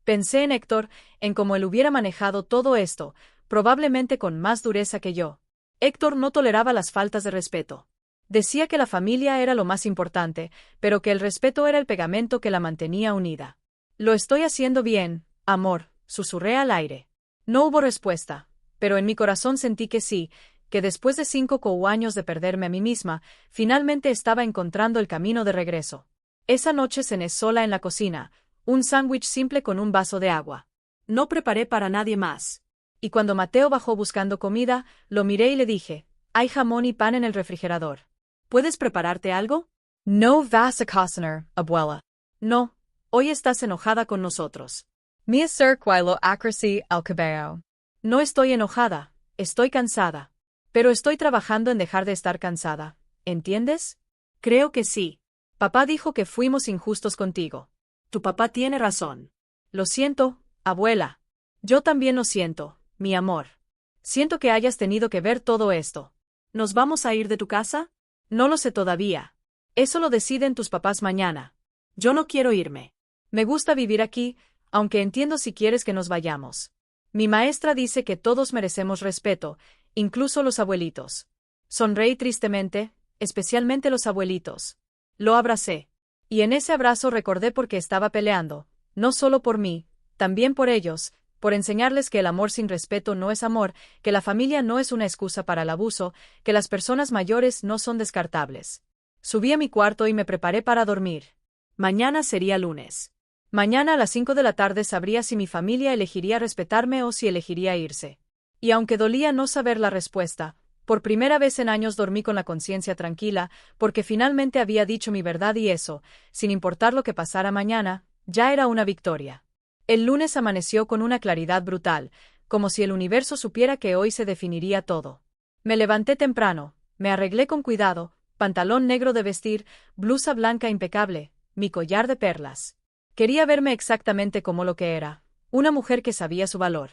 S1: Pensé en Héctor, en cómo él hubiera manejado todo esto, probablemente con más dureza que yo. Héctor no toleraba las faltas de respeto. Decía que la familia era lo más importante, pero que el respeto era el pegamento que la mantenía unida. Lo estoy haciendo bien, amor, susurré al aire. No hubo respuesta, pero en mi corazón sentí que sí, que después de 5 años de perderme a mí misma, finalmente estaba encontrando el camino de regreso. Esa noche cené sola en la cocina, un sándwich simple con un vaso de agua.
S2: No preparé para nadie más.
S1: Y cuando Mateo bajó buscando comida, lo miré y le dije, hay jamón y pan en el refrigerador. ¿Puedes prepararte algo?
S3: No vas a cocinar, abuela.
S1: No, hoy estás enojada con nosotros.
S3: Mi acerco acracy al cabello.
S1: No estoy enojada, estoy cansada. Pero estoy trabajando en dejar de estar cansada, ¿entiendes?
S2: Creo que sí.
S1: Papá dijo que fuimos injustos contigo.
S2: Tu papá tiene razón.
S1: Lo siento, abuela. Yo también lo siento, mi amor. Siento que hayas tenido que ver todo esto.
S2: ¿Nos vamos a ir de tu casa?
S1: No lo sé todavía. Eso lo deciden tus papás mañana.
S2: Yo no quiero irme.
S1: Me gusta vivir aquí, aunque entiendo si quieres que nos vayamos. Mi maestra dice que todos merecemos respeto, incluso los abuelitos. Sonreí tristemente, especialmente los abuelitos. Lo abracé. Y en ese abrazo recordé por qué estaba peleando, no solo por mí, también por ellos, por enseñarles que el amor sin respeto no es amor, que la familia no es una excusa para el abuso, que las personas mayores no son descartables. Subí a mi cuarto y me preparé para dormir.
S2: Mañana sería lunes.
S1: Mañana a las 5 de la tarde sabría si mi familia elegiría respetarme o si elegiría irse. Y aunque dolía no saber la respuesta, por primera vez en años dormí con la conciencia tranquila, porque finalmente había dicho mi verdad y eso, sin importar lo que pasara mañana, ya era una victoria. El lunes amaneció con una claridad brutal, como si el universo supiera que hoy se definiría todo. Me levanté temprano, me arreglé con cuidado, pantalón negro de vestir, blusa blanca impecable, mi collar de perlas. Quería verme exactamente como lo que era, una mujer que sabía su valor.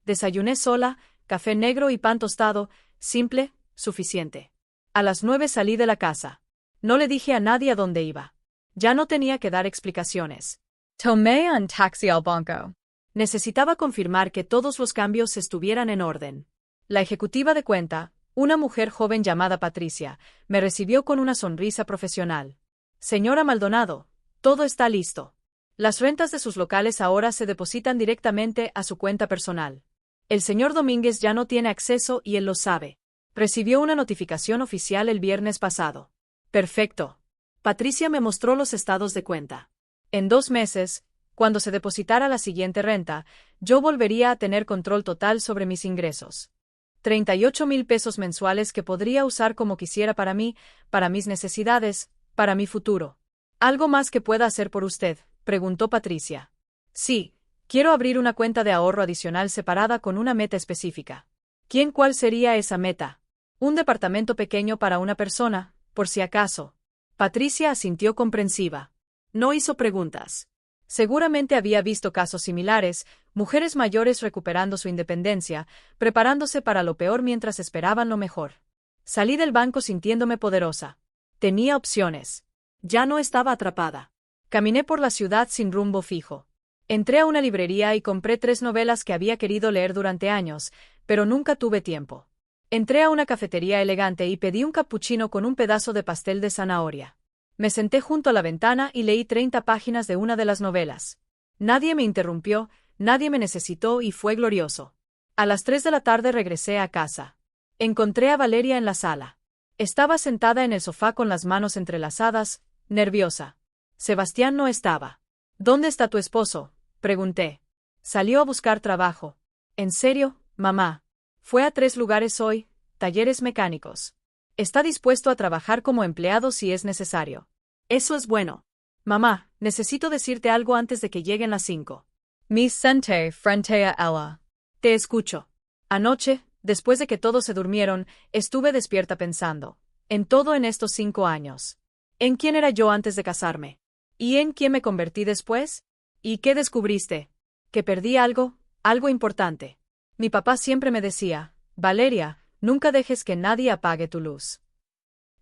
S1: Desayuné sola, café negro y pan tostado, simple, suficiente. A las 9 salí de la casa. No le dije a nadie a dónde iba. Ya no tenía que dar explicaciones.
S3: Tomé un taxi al banco.
S1: Necesitaba confirmar que todos los cambios estuvieran en orden. La ejecutiva de cuenta, una mujer joven llamada Patricia, me recibió con una sonrisa profesional. Señora Maldonado, todo está listo. Las rentas de sus locales ahora se depositan directamente a su cuenta personal. El señor Domínguez ya no tiene acceso y él lo sabe. Recibió una notificación oficial el viernes pasado. Perfecto. Patricia me mostró los estados de cuenta. En 2 meses, cuando se depositara la siguiente renta, yo volvería a tener control total sobre mis ingresos. 38,000 pesos mensuales que podría usar como quisiera para mí, para mis necesidades, para mi futuro. ¿Algo más que pueda hacer por usted?, preguntó Patricia. Sí, quiero abrir una cuenta de ahorro adicional separada con una meta específica. ¿Cuál sería esa meta? Un departamento pequeño para una persona, por si acaso. Patricia asintió comprensiva. No hizo preguntas. Seguramente había visto casos similares, mujeres mayores recuperando su independencia, preparándose para lo peor mientras esperaban lo mejor. Salí del banco sintiéndome poderosa. Tenía opciones. Ya no estaba atrapada. Caminé por la ciudad sin rumbo fijo. Entré a una librería y compré 3 novelas que había querido leer durante años, pero nunca tuve tiempo. Entré a una cafetería elegante y pedí un cappuccino con un pedazo de pastel de zanahoria. Me senté junto a la ventana y leí 30 páginas de una de las novelas. Nadie me interrumpió, nadie me necesitó y fue glorioso. A las 3 de la tarde regresé a casa. Encontré a Valeria en la sala. Estaba sentada en el sofá con las manos entrelazadas, nerviosa. Sebastián no estaba. ¿Dónde está tu esposo?, pregunté. Salió a buscar trabajo. ¿En serio, mamá? Fue a 3 lugares hoy, talleres mecánicos. Está dispuesto a trabajar como empleado si es necesario.
S2: Eso es bueno.
S1: Mamá, necesito decirte algo antes de que lleguen las 5.
S3: Me senté frente a ella.
S1: Te escucho. Anoche, después de que todos se durmieron, estuve despierta pensando. En todo en estos 5 años. ¿En quién era yo antes de casarme? ¿Y en quién me convertí después? ¿Y qué descubriste? Que perdí algo, algo importante. Mi papá siempre me decía, Valeria, nunca dejes que nadie apague tu luz.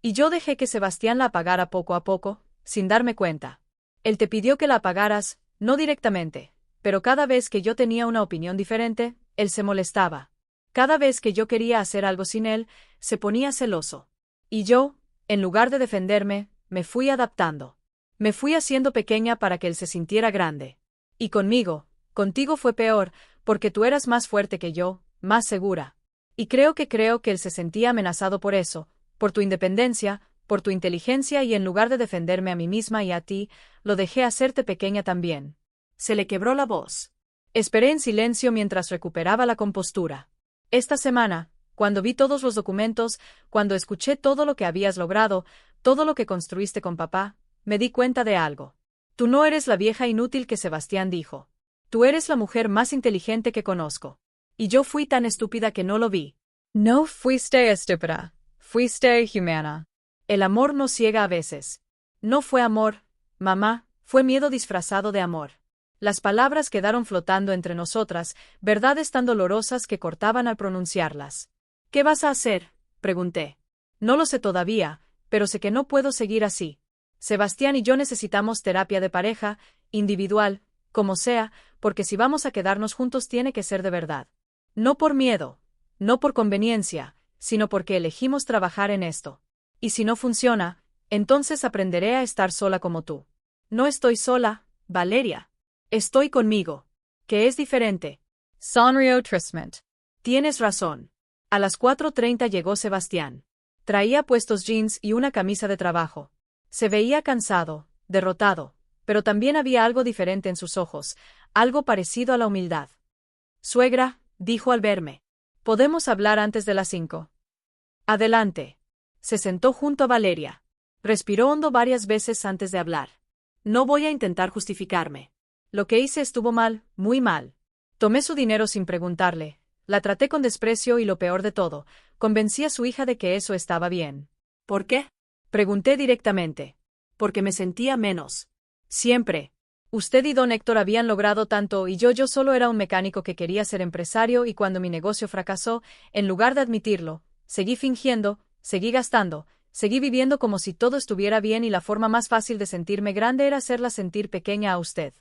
S1: Y yo dejé que Sebastián la apagara poco a poco, sin darme cuenta. Él te pidió que la apagaras, no directamente, pero cada vez que yo tenía una opinión diferente, él se molestaba. Cada vez que yo quería hacer algo sin él, se ponía celoso. Y yo, en lugar de defenderme, me fui adaptando. Me fui haciendo pequeña para que él se sintiera grande. Y contigo fue peor, porque tú eras más fuerte que yo, más segura. Y creo que él se sentía amenazado por eso, por tu independencia, por tu inteligencia y en lugar de defenderme a mí misma y a ti, lo dejé hacerte pequeña también.
S2: Se le quebró la voz.
S1: Esperé en silencio mientras recuperaba la compostura. Esta semana, cuando vi todos los documentos, cuando escuché todo lo que habías logrado, todo lo que construiste con papá, me di cuenta de algo. Tú no eres la vieja inútil que Sebastián dijo. Tú eres la mujer más inteligente que conozco. Y yo fui tan estúpida que no lo vi.
S3: No fuiste estúpida, fuiste humana.
S1: El amor nos ciega a veces. No fue amor, mamá, fue miedo disfrazado de amor. Las palabras quedaron flotando entre nosotras, verdades tan dolorosas que cortaban al pronunciarlas. ¿Qué vas a hacer?, pregunté. No lo sé todavía, pero sé que no puedo seguir así. Sebastián y yo necesitamos terapia de pareja, individual, como sea, porque si vamos a quedarnos juntos tiene que ser de verdad. No por miedo, no por conveniencia, sino porque elegimos trabajar en esto. Y si no funciona, entonces aprenderé a estar sola como tú. No estoy sola, Valeria. Estoy conmigo. Que es diferente.
S3: Sonrió tristemente.
S1: Tienes razón. A las 4:30 llegó Sebastián. Traía puestos jeans y una camisa de trabajo. Se veía cansado, derrotado, pero también había algo diferente en sus ojos, algo parecido a la humildad. Suegra, dijo al verme. ¿Podemos hablar antes de las 5? Adelante. Se sentó junto a Valeria. Respiró hondo varias veces antes de hablar. No voy a intentar justificarme. Lo que hice estuvo mal, muy mal. Tomé su dinero sin preguntarle. La traté con desprecio y lo peor de todo, convencí a su hija de que eso estaba bien.
S2: ¿Por qué?
S1: Pregunté directamente. Porque me sentía menos. Siempre. Usted y don Héctor habían logrado tanto y yo solo era un mecánico que quería ser empresario y cuando mi negocio fracasó, en lugar de admitirlo, seguí fingiendo, seguí gastando, seguí viviendo como si todo estuviera bien y la forma más fácil de sentirme grande era hacerla sentir pequeña a usted.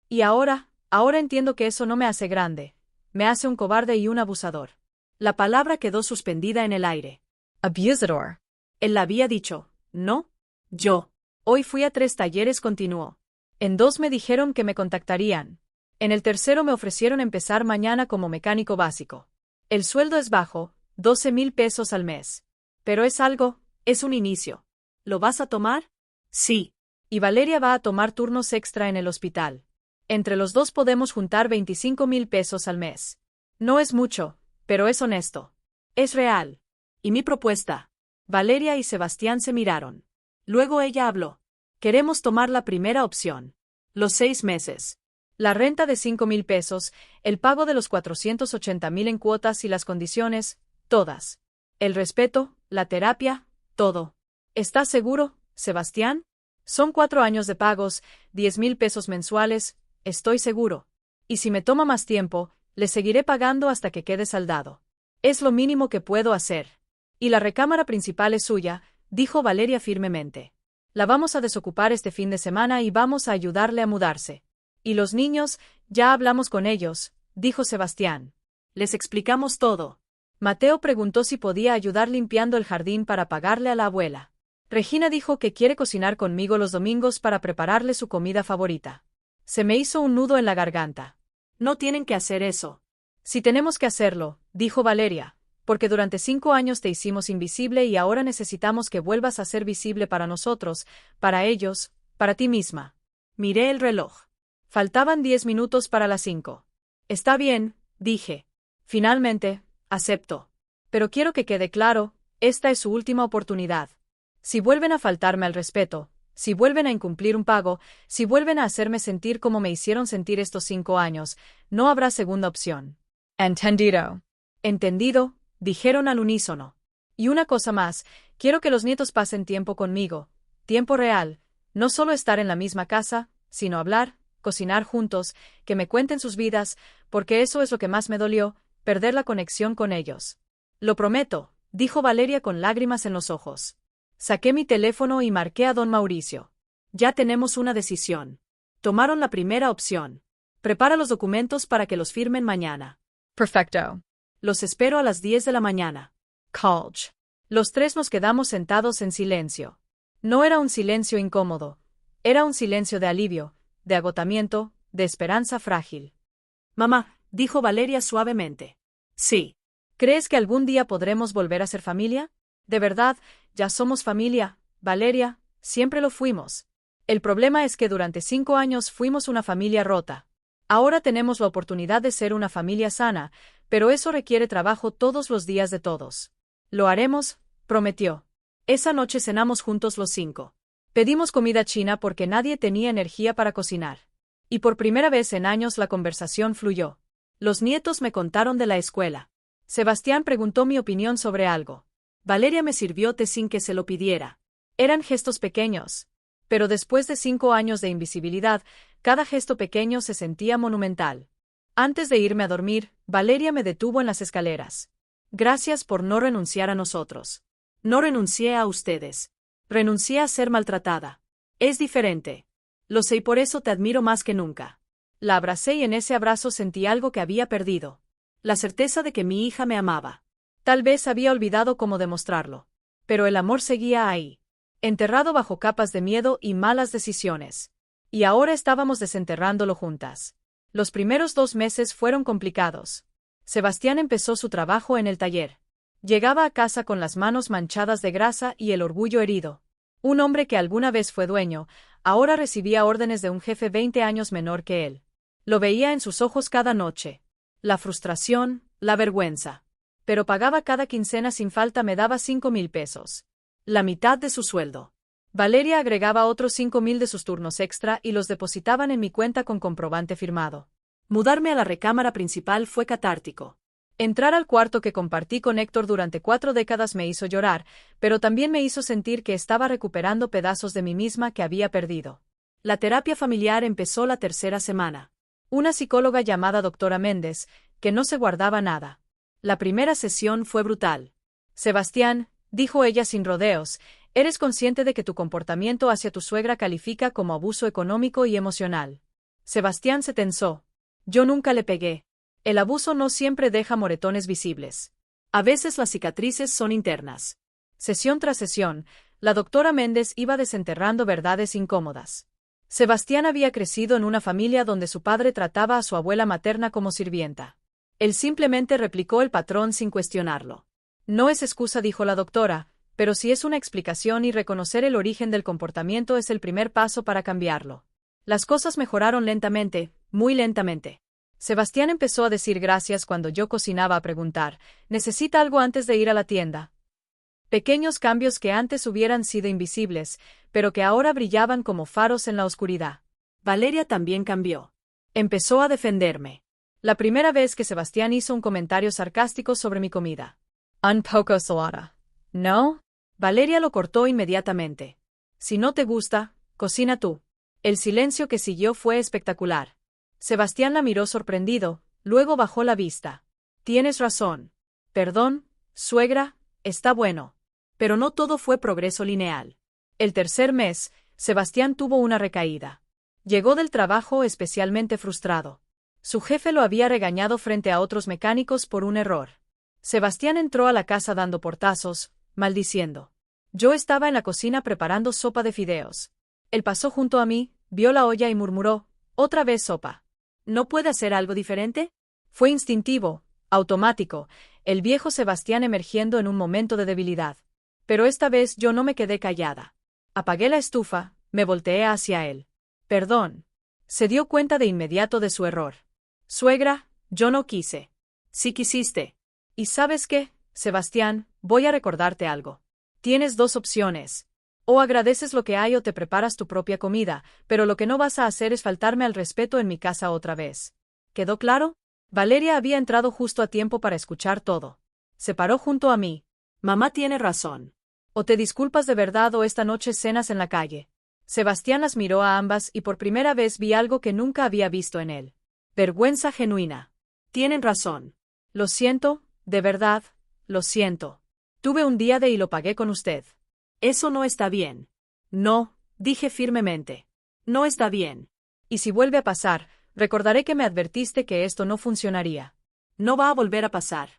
S1: Y ahora entiendo que eso no me hace grande. Me hace un cobarde y un abusador. La palabra quedó suspendida en el aire.
S3: Abusador.
S1: Él la había dicho, ¿no? Yo. Hoy fui a 3 talleres, continuó. En 2 me dijeron que me contactarían. En el tercero me ofrecieron empezar mañana como mecánico básico. El sueldo es bajo, 12,000 pesos al mes. Pero es algo, es un inicio.
S2: ¿Lo vas a tomar?
S1: Sí. Y Valeria va a tomar turnos extra en el hospital. Entre los dos podemos juntar 25,000 pesos al mes. No es mucho, pero es honesto. Es real.
S2: ¿Y mi propuesta?
S1: Valeria y Sebastián se miraron. Luego ella habló. Queremos tomar la primera opción. Los 6 meses. La renta de 5,000 pesos, el pago de los 480,000 en cuotas y las condiciones, todas. El respeto, la terapia, todo. ¿Estás seguro, Sebastián? Son 4 años de pagos, 10,000 pesos mensuales, estoy seguro. Y si me toma más tiempo, le seguiré pagando hasta que quede saldado. Es lo mínimo que puedo hacer. Y la recámara principal es suya, dijo Valeria firmemente. La vamos a desocupar este fin de semana y vamos a ayudarle a mudarse. Y los niños, ya hablamos con ellos, dijo Sebastián.
S2: Les explicamos todo.
S1: Mateo preguntó si podía ayudar limpiando el jardín para pagarle a la abuela. Regina dijo que quiere cocinar conmigo los domingos para prepararle su comida favorita. Se me hizo un nudo en la garganta.
S2: No tienen que hacer eso.
S1: Si tenemos que hacerlo, dijo Valeria, porque durante 5 años te hicimos invisible y ahora necesitamos que vuelvas a ser visible para nosotros, para ellos, para ti misma.
S2: Miré el reloj.
S1: Faltaban 10 minutos para las 5. Está bien, dije. Finalmente, acepto. Pero quiero que quede claro, esta es su última oportunidad. Si vuelven a faltarme al respeto, si vuelven a incumplir un pago, si vuelven a hacerme sentir como me hicieron sentir estos 5 años, no habrá segunda opción.
S3: Entendido.
S1: Entendido, dijeron al unísono. Y una cosa más, quiero que los nietos pasen tiempo conmigo, tiempo real, no solo estar en la misma casa, sino hablar, cocinar juntos, que me cuenten sus vidas, porque eso es lo que más me dolió, perder la conexión con ellos. Lo prometo, dijo Valeria con lágrimas en los ojos. Saqué mi teléfono y marqué a don Mauricio.
S2: Ya tenemos una decisión. Tomaron la primera opción. Prepara los documentos para que los firmen mañana.
S3: Perfecto.
S2: Los espero a las 10 de la mañana.
S1: Colch. Los 3 nos quedamos sentados en silencio. No era un silencio incómodo. Era un silencio de alivio, de agotamiento, de esperanza frágil.
S2: Mamá, dijo Valeria suavemente. Sí.
S1: ¿Crees que algún día podremos volver a ser familia? De verdad, ya somos familia, Valeria, siempre lo fuimos. El problema es que durante 5 años fuimos una familia rota. Ahora tenemos la oportunidad de ser una familia sana, pero eso requiere trabajo todos los días de todos. Lo haremos, prometió. Esa noche cenamos juntos los 5. Pedimos comida china porque nadie tenía energía para cocinar. Y por primera vez en años la conversación fluyó. Los nietos me contaron de la escuela. Sebastián preguntó mi opinión sobre algo. Valeria me sirvió té sin que se lo pidiera. Eran gestos pequeños. Pero después de 5 años de invisibilidad, cada gesto pequeño se sentía monumental. Antes de irme a dormir, Valeria me detuvo en las escaleras. Gracias por no renunciar a nosotros.
S2: No renuncié a ustedes. Renuncié a ser maltratada. Es diferente. Lo sé y por eso te admiro más que nunca.
S1: La abracé y en ese abrazo sentí algo que había perdido.
S2: La certeza de que mi hija me amaba.
S1: Tal vez había olvidado cómo demostrarlo. Pero el amor seguía ahí, enterrado bajo capas de miedo y malas decisiones. Y ahora estábamos desenterrándolo juntas. Los primeros 2 meses fueron complicados. Sebastián empezó su trabajo en el taller. Llegaba a casa con las manos manchadas de grasa y el orgullo herido. Un hombre que alguna vez fue dueño, ahora recibía órdenes de un jefe 20 años menor que él. Lo veía en sus ojos cada noche. La frustración, la vergüenza. Pero pagaba cada quincena sin falta, me daba 5,000 pesos. La mitad de su sueldo. Valeria agregaba otros 5,000 de sus turnos extra y los depositaban en mi cuenta con comprobante firmado.
S2: Mudarme a la recámara principal fue catártico.
S1: Entrar al cuarto que compartí con Héctor durante 4 décadas me hizo llorar, pero también me hizo sentir que estaba recuperando pedazos de mí misma que había perdido.
S2: La terapia familiar empezó la 3ª semana.
S1: Una psicóloga llamada doctora Méndez, que no se guardaba nada. La primera sesión fue brutal. Sebastián, dijo ella sin rodeos, ¿eres consciente de que tu comportamiento hacia tu suegra califica como abuso económico y emocional? Sebastián se tensó. Yo nunca le pegué. El abuso no siempre deja moretones visibles.
S2: A veces las cicatrices son internas.
S1: Sesión tras sesión, la doctora Méndez iba desenterrando verdades incómodas. Sebastián había crecido en una familia donde su padre trataba a su abuela materna como sirvienta. Él simplemente replicó el patrón sin cuestionarlo. No es excusa, dijo la doctora, pero sí es una explicación y reconocer el origen del comportamiento es el primer paso para cambiarlo. Las cosas mejoraron lentamente, muy lentamente. Sebastián empezó a decir gracias cuando yo cocinaba, a preguntar, ¿necesita algo antes de ir a la tienda? Pequeños cambios que antes hubieran sido invisibles, pero que ahora brillaban como faros en la oscuridad.
S2: Valeria también cambió.
S1: Empezó a defenderme. La primera vez que Sebastián hizo un comentario sarcástico sobre mi comida.
S3: Un poco salada. ¿No?
S1: Valeria lo cortó inmediatamente. Si no te gusta, cocina tú. El silencio que siguió fue espectacular. Sebastián la miró sorprendido, luego bajó la vista. Tienes razón. Perdón, suegra, está bueno. Pero no todo fue progreso lineal. El tercer mes, Sebastián tuvo una recaída. Llegó del trabajo especialmente frustrado. Su jefe lo había regañado frente a otros mecánicos por un error. Sebastián entró a la casa dando portazos, maldiciendo. Yo estaba en la cocina preparando sopa de fideos. Él pasó junto a mí, vio la olla y murmuró, «Otra vez sopa. ¿No puede hacer algo diferente?» Fue instintivo, automático, el viejo Sebastián emergiendo en un momento de debilidad. Pero esta vez yo no me quedé callada. Apagué la estufa, me volteé hacia él. «Perdón». Se dio cuenta de inmediato de su error. «Suegra, yo no quise». «Sí quisiste. ¿Y sabes qué, Sebastián? Voy a recordarte algo. Tienes dos opciones. O agradeces lo que hay o te preparas tu propia comida, pero lo que no vas a hacer es faltarme al respeto en mi casa otra vez. ¿Quedó claro?» Valeria había entrado justo a tiempo para escuchar todo. Se paró junto a mí.
S2: Mamá tiene razón.
S1: O te disculpas de verdad o esta noche cenas en la calle. Sebastián las miró a ambas y por primera vez vi algo que nunca había visto en él. Vergüenza genuina.
S2: Tienen razón.
S1: Lo siento, de verdad, lo siento. Tuve un día de y lo pagué con usted.
S2: Eso no está bien.
S1: No, dije firmemente.
S2: No está bien.
S1: Y si vuelve a pasar, recordaré que me advertiste que esto no funcionaría.
S2: No va a volver a pasar.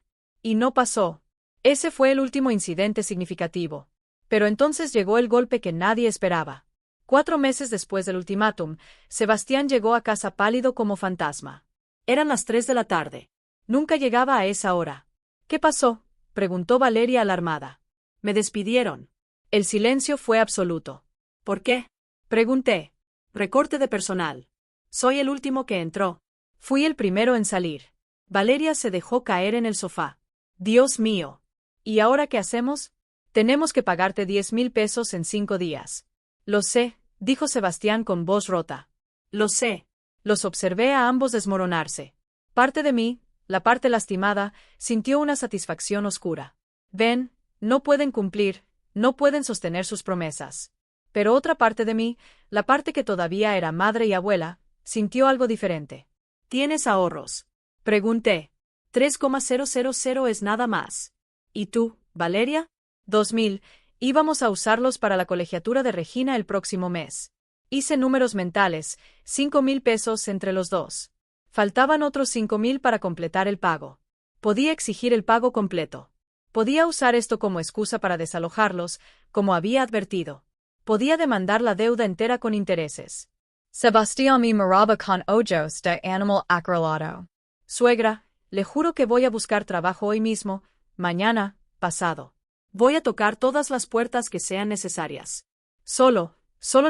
S1: Y no pasó. Ese fue el último incidente significativo. Pero entonces llegó el golpe que nadie esperaba. 4 meses después del ultimátum, Sebastián llegó a casa pálido como fantasma.
S2: Eran las 3 de la tarde.
S1: Nunca llegaba a esa hora. ¿Qué pasó?, preguntó Valeria alarmada.
S2: Me despidieron.
S1: El silencio fue absoluto.
S2: ¿Por qué?,
S1: pregunté.
S2: Recorte de personal. Soy el último que entró.
S1: Fui el primero en salir. Valeria se dejó caer en el sofá. Dios mío. ¿Y ahora qué hacemos? Tenemos que pagarte 10,000 pesos en 5 días. Lo sé, dijo Sebastián con voz rota.
S2: Lo sé.
S1: Los observé a ambos desmoronarse. Parte de mí, la parte lastimada, sintió una satisfacción oscura. Ven, no pueden cumplir, no pueden sostener sus promesas. Pero otra parte de mí, la parte que todavía era madre y abuela, sintió algo diferente.
S2: ¿Tienes ahorros?,
S1: pregunté.
S2: 3,000 es nada más.
S1: ¿Y tú, Valeria? 2,000. Íbamos a usarlos para la colegiatura de Regina el próximo mes. Hice números mentales, 5,000 pesos entre los dos. Faltaban otros 5,000 para completar el pago. Podía exigir el pago completo. Podía usar esto como excusa para desalojarlos, como había advertido. Podía demandar la deuda entera con intereses.
S3: Sebastián me miraba con ojos de animal acorralado.
S1: Suegra, le juro que voy a buscar trabajo hoy mismo, mañana, pasado.
S2: Voy a tocar todas las puertas que sean necesarias.
S1: Solo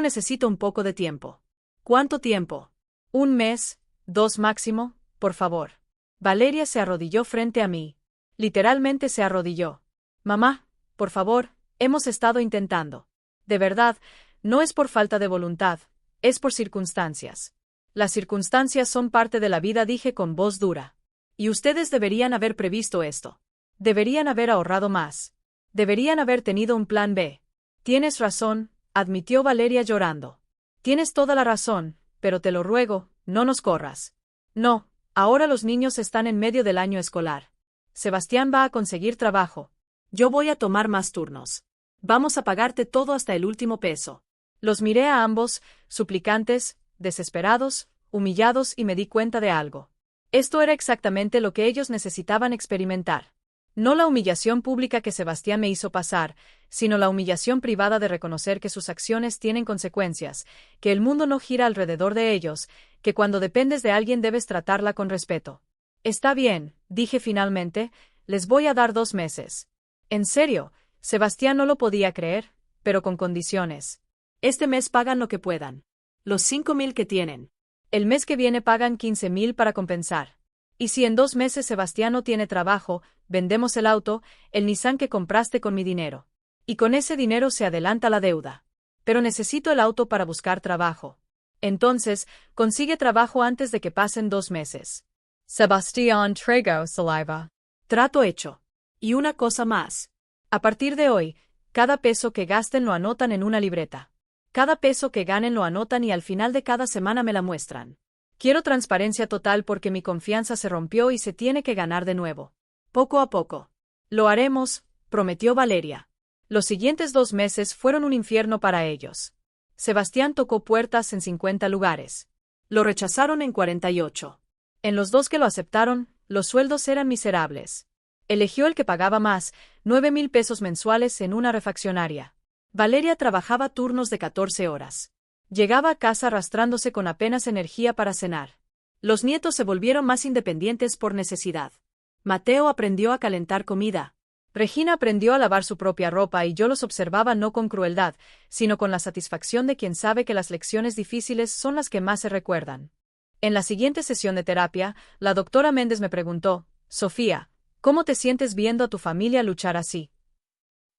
S1: necesito un poco de tiempo.
S2: ¿Cuánto tiempo?
S1: 1 mes, 2 máximo, por favor. Valeria se arrodilló frente a mí. Literalmente se arrodilló. Mamá, por favor, hemos estado intentando. De verdad, no es por falta de voluntad, es por circunstancias. Las circunstancias son parte de la vida, dije con voz dura. Y ustedes deberían haber previsto esto. Deberían haber ahorrado más. Deberían haber tenido un plan B. Tienes razón, admitió Valeria llorando. Tienes toda la razón, pero te lo ruego, no nos corras. No, ahora los niños están en medio del año escolar. Sebastián va a conseguir trabajo.
S2: Yo voy a tomar más turnos. Vamos a pagarte todo hasta el último peso.
S1: Los miré a ambos, suplicantes, desesperados, humillados y me di cuenta de algo. Esto era exactamente lo que ellos necesitaban experimentar. No la humillación pública que Sebastián me hizo pasar, sino la humillación privada de reconocer que sus acciones tienen consecuencias, que el mundo no gira alrededor de ellos, que cuando dependes de alguien debes tratarla con respeto. Está bien, dije finalmente, les voy a dar 2 meses. En serio, Sebastián no lo podía creer, pero con condiciones.
S2: Este mes pagan lo que puedan. Los 5,000 que tienen.
S1: El mes que viene pagan 15,000 para compensar. Y si en 2 meses Sebastián no tiene trabajo, vendemos el auto, el Nissan que compraste con mi dinero. Y con ese dinero se adelanta la deuda. Pero necesito el auto para buscar trabajo. Entonces, consigue trabajo antes de que pasen 2 meses.
S3: Sebastián tragó saliva.
S2: Trato hecho. Y una cosa más.
S1: A partir de hoy, cada peso que gasten lo anotan en una libreta. Cada peso que ganen lo anotan y al final de cada semana me la muestran. Quiero transparencia total porque mi confianza se rompió y se tiene que ganar de nuevo. Poco a poco. Lo haremos, prometió Valeria. Los siguientes 2 meses fueron un infierno para ellos. Sebastián tocó puertas en 50 lugares.
S2: Lo rechazaron en 48.
S1: En los 2 que lo aceptaron, los sueldos eran miserables. Eligió el que pagaba más, 9,000 pesos mensuales en una refaccionaria. Valeria trabajaba turnos de 14 horas. Llegaba a casa arrastrándose con apenas energía para cenar. Los nietos se volvieron más independientes por necesidad. Mateo aprendió a calentar comida. Regina aprendió a lavar su propia ropa y yo los observaba no con crueldad, sino con la satisfacción de quien sabe que las lecciones difíciles son las que más se recuerdan. En la siguiente sesión de terapia, la doctora Méndez me preguntó, Sofía, ¿cómo te sientes viendo a tu familia luchar así?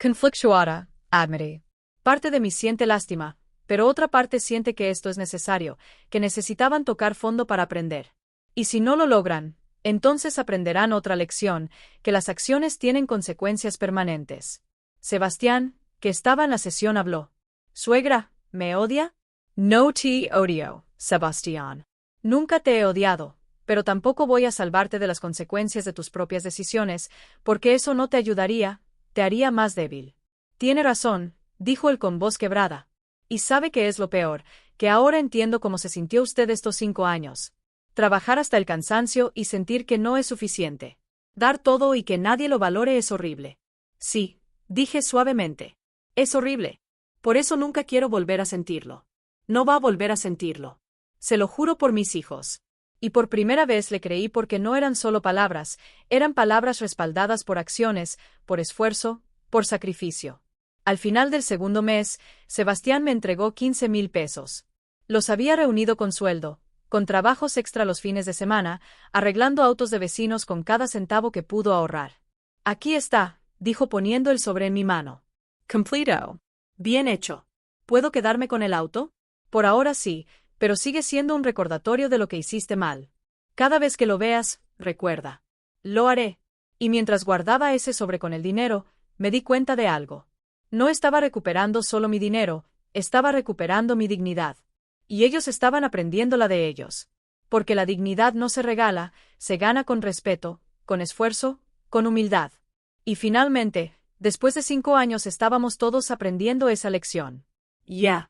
S3: Conflictuada, admití.
S1: Parte de mí siente lástima, pero otra parte siente que esto es necesario, que necesitaban tocar fondo para aprender. Y si no lo logran, entonces aprenderán otra lección, que las acciones tienen consecuencias permanentes. Sebastián, que estaba en la sesión, habló. Suegra, ¿me odia?
S3: No te odio, Sebastián.
S1: Nunca te he odiado, pero tampoco voy a salvarte de las consecuencias de tus propias decisiones, porque eso no te ayudaría, te haría más débil. Tiene razón, dijo él con voz quebrada. Y sabe qué es lo peor, que ahora entiendo cómo se sintió usted estos 5 años. Trabajar hasta el cansancio y sentir que no es suficiente. Dar todo y que nadie lo valore es horrible. Sí, dije suavemente. Es horrible. Por eso nunca quiero volver a sentirlo. No va a volver a sentirlo. Se lo juro por mis hijos. Y por primera vez le creí porque no eran solo palabras, eran palabras respaldadas por acciones, por esfuerzo, por sacrificio. Al final del segundo mes, Sebastián me entregó 15,000 pesos. Los había reunido con sueldo, con trabajos extra los fines de semana, arreglando autos de vecinos con cada centavo que pudo ahorrar. Aquí está, dijo poniendo el sobre en mi mano.
S3: Completo.
S1: Bien hecho. ¿Puedo quedarme con el auto? Por ahora sí, pero sigue siendo un recordatorio de lo que hiciste mal. Cada vez que lo veas, recuerda. Lo haré. Y mientras guardaba ese sobre con el dinero, me di cuenta de algo. No estaba recuperando solo mi dinero, estaba recuperando mi dignidad. Y ellos estaban aprendiendo la de ellos. Porque la dignidad no se regala, se gana con respeto, con esfuerzo, con humildad. Y finalmente, después de 5 años estábamos todos aprendiendo esa lección.
S2: Ya.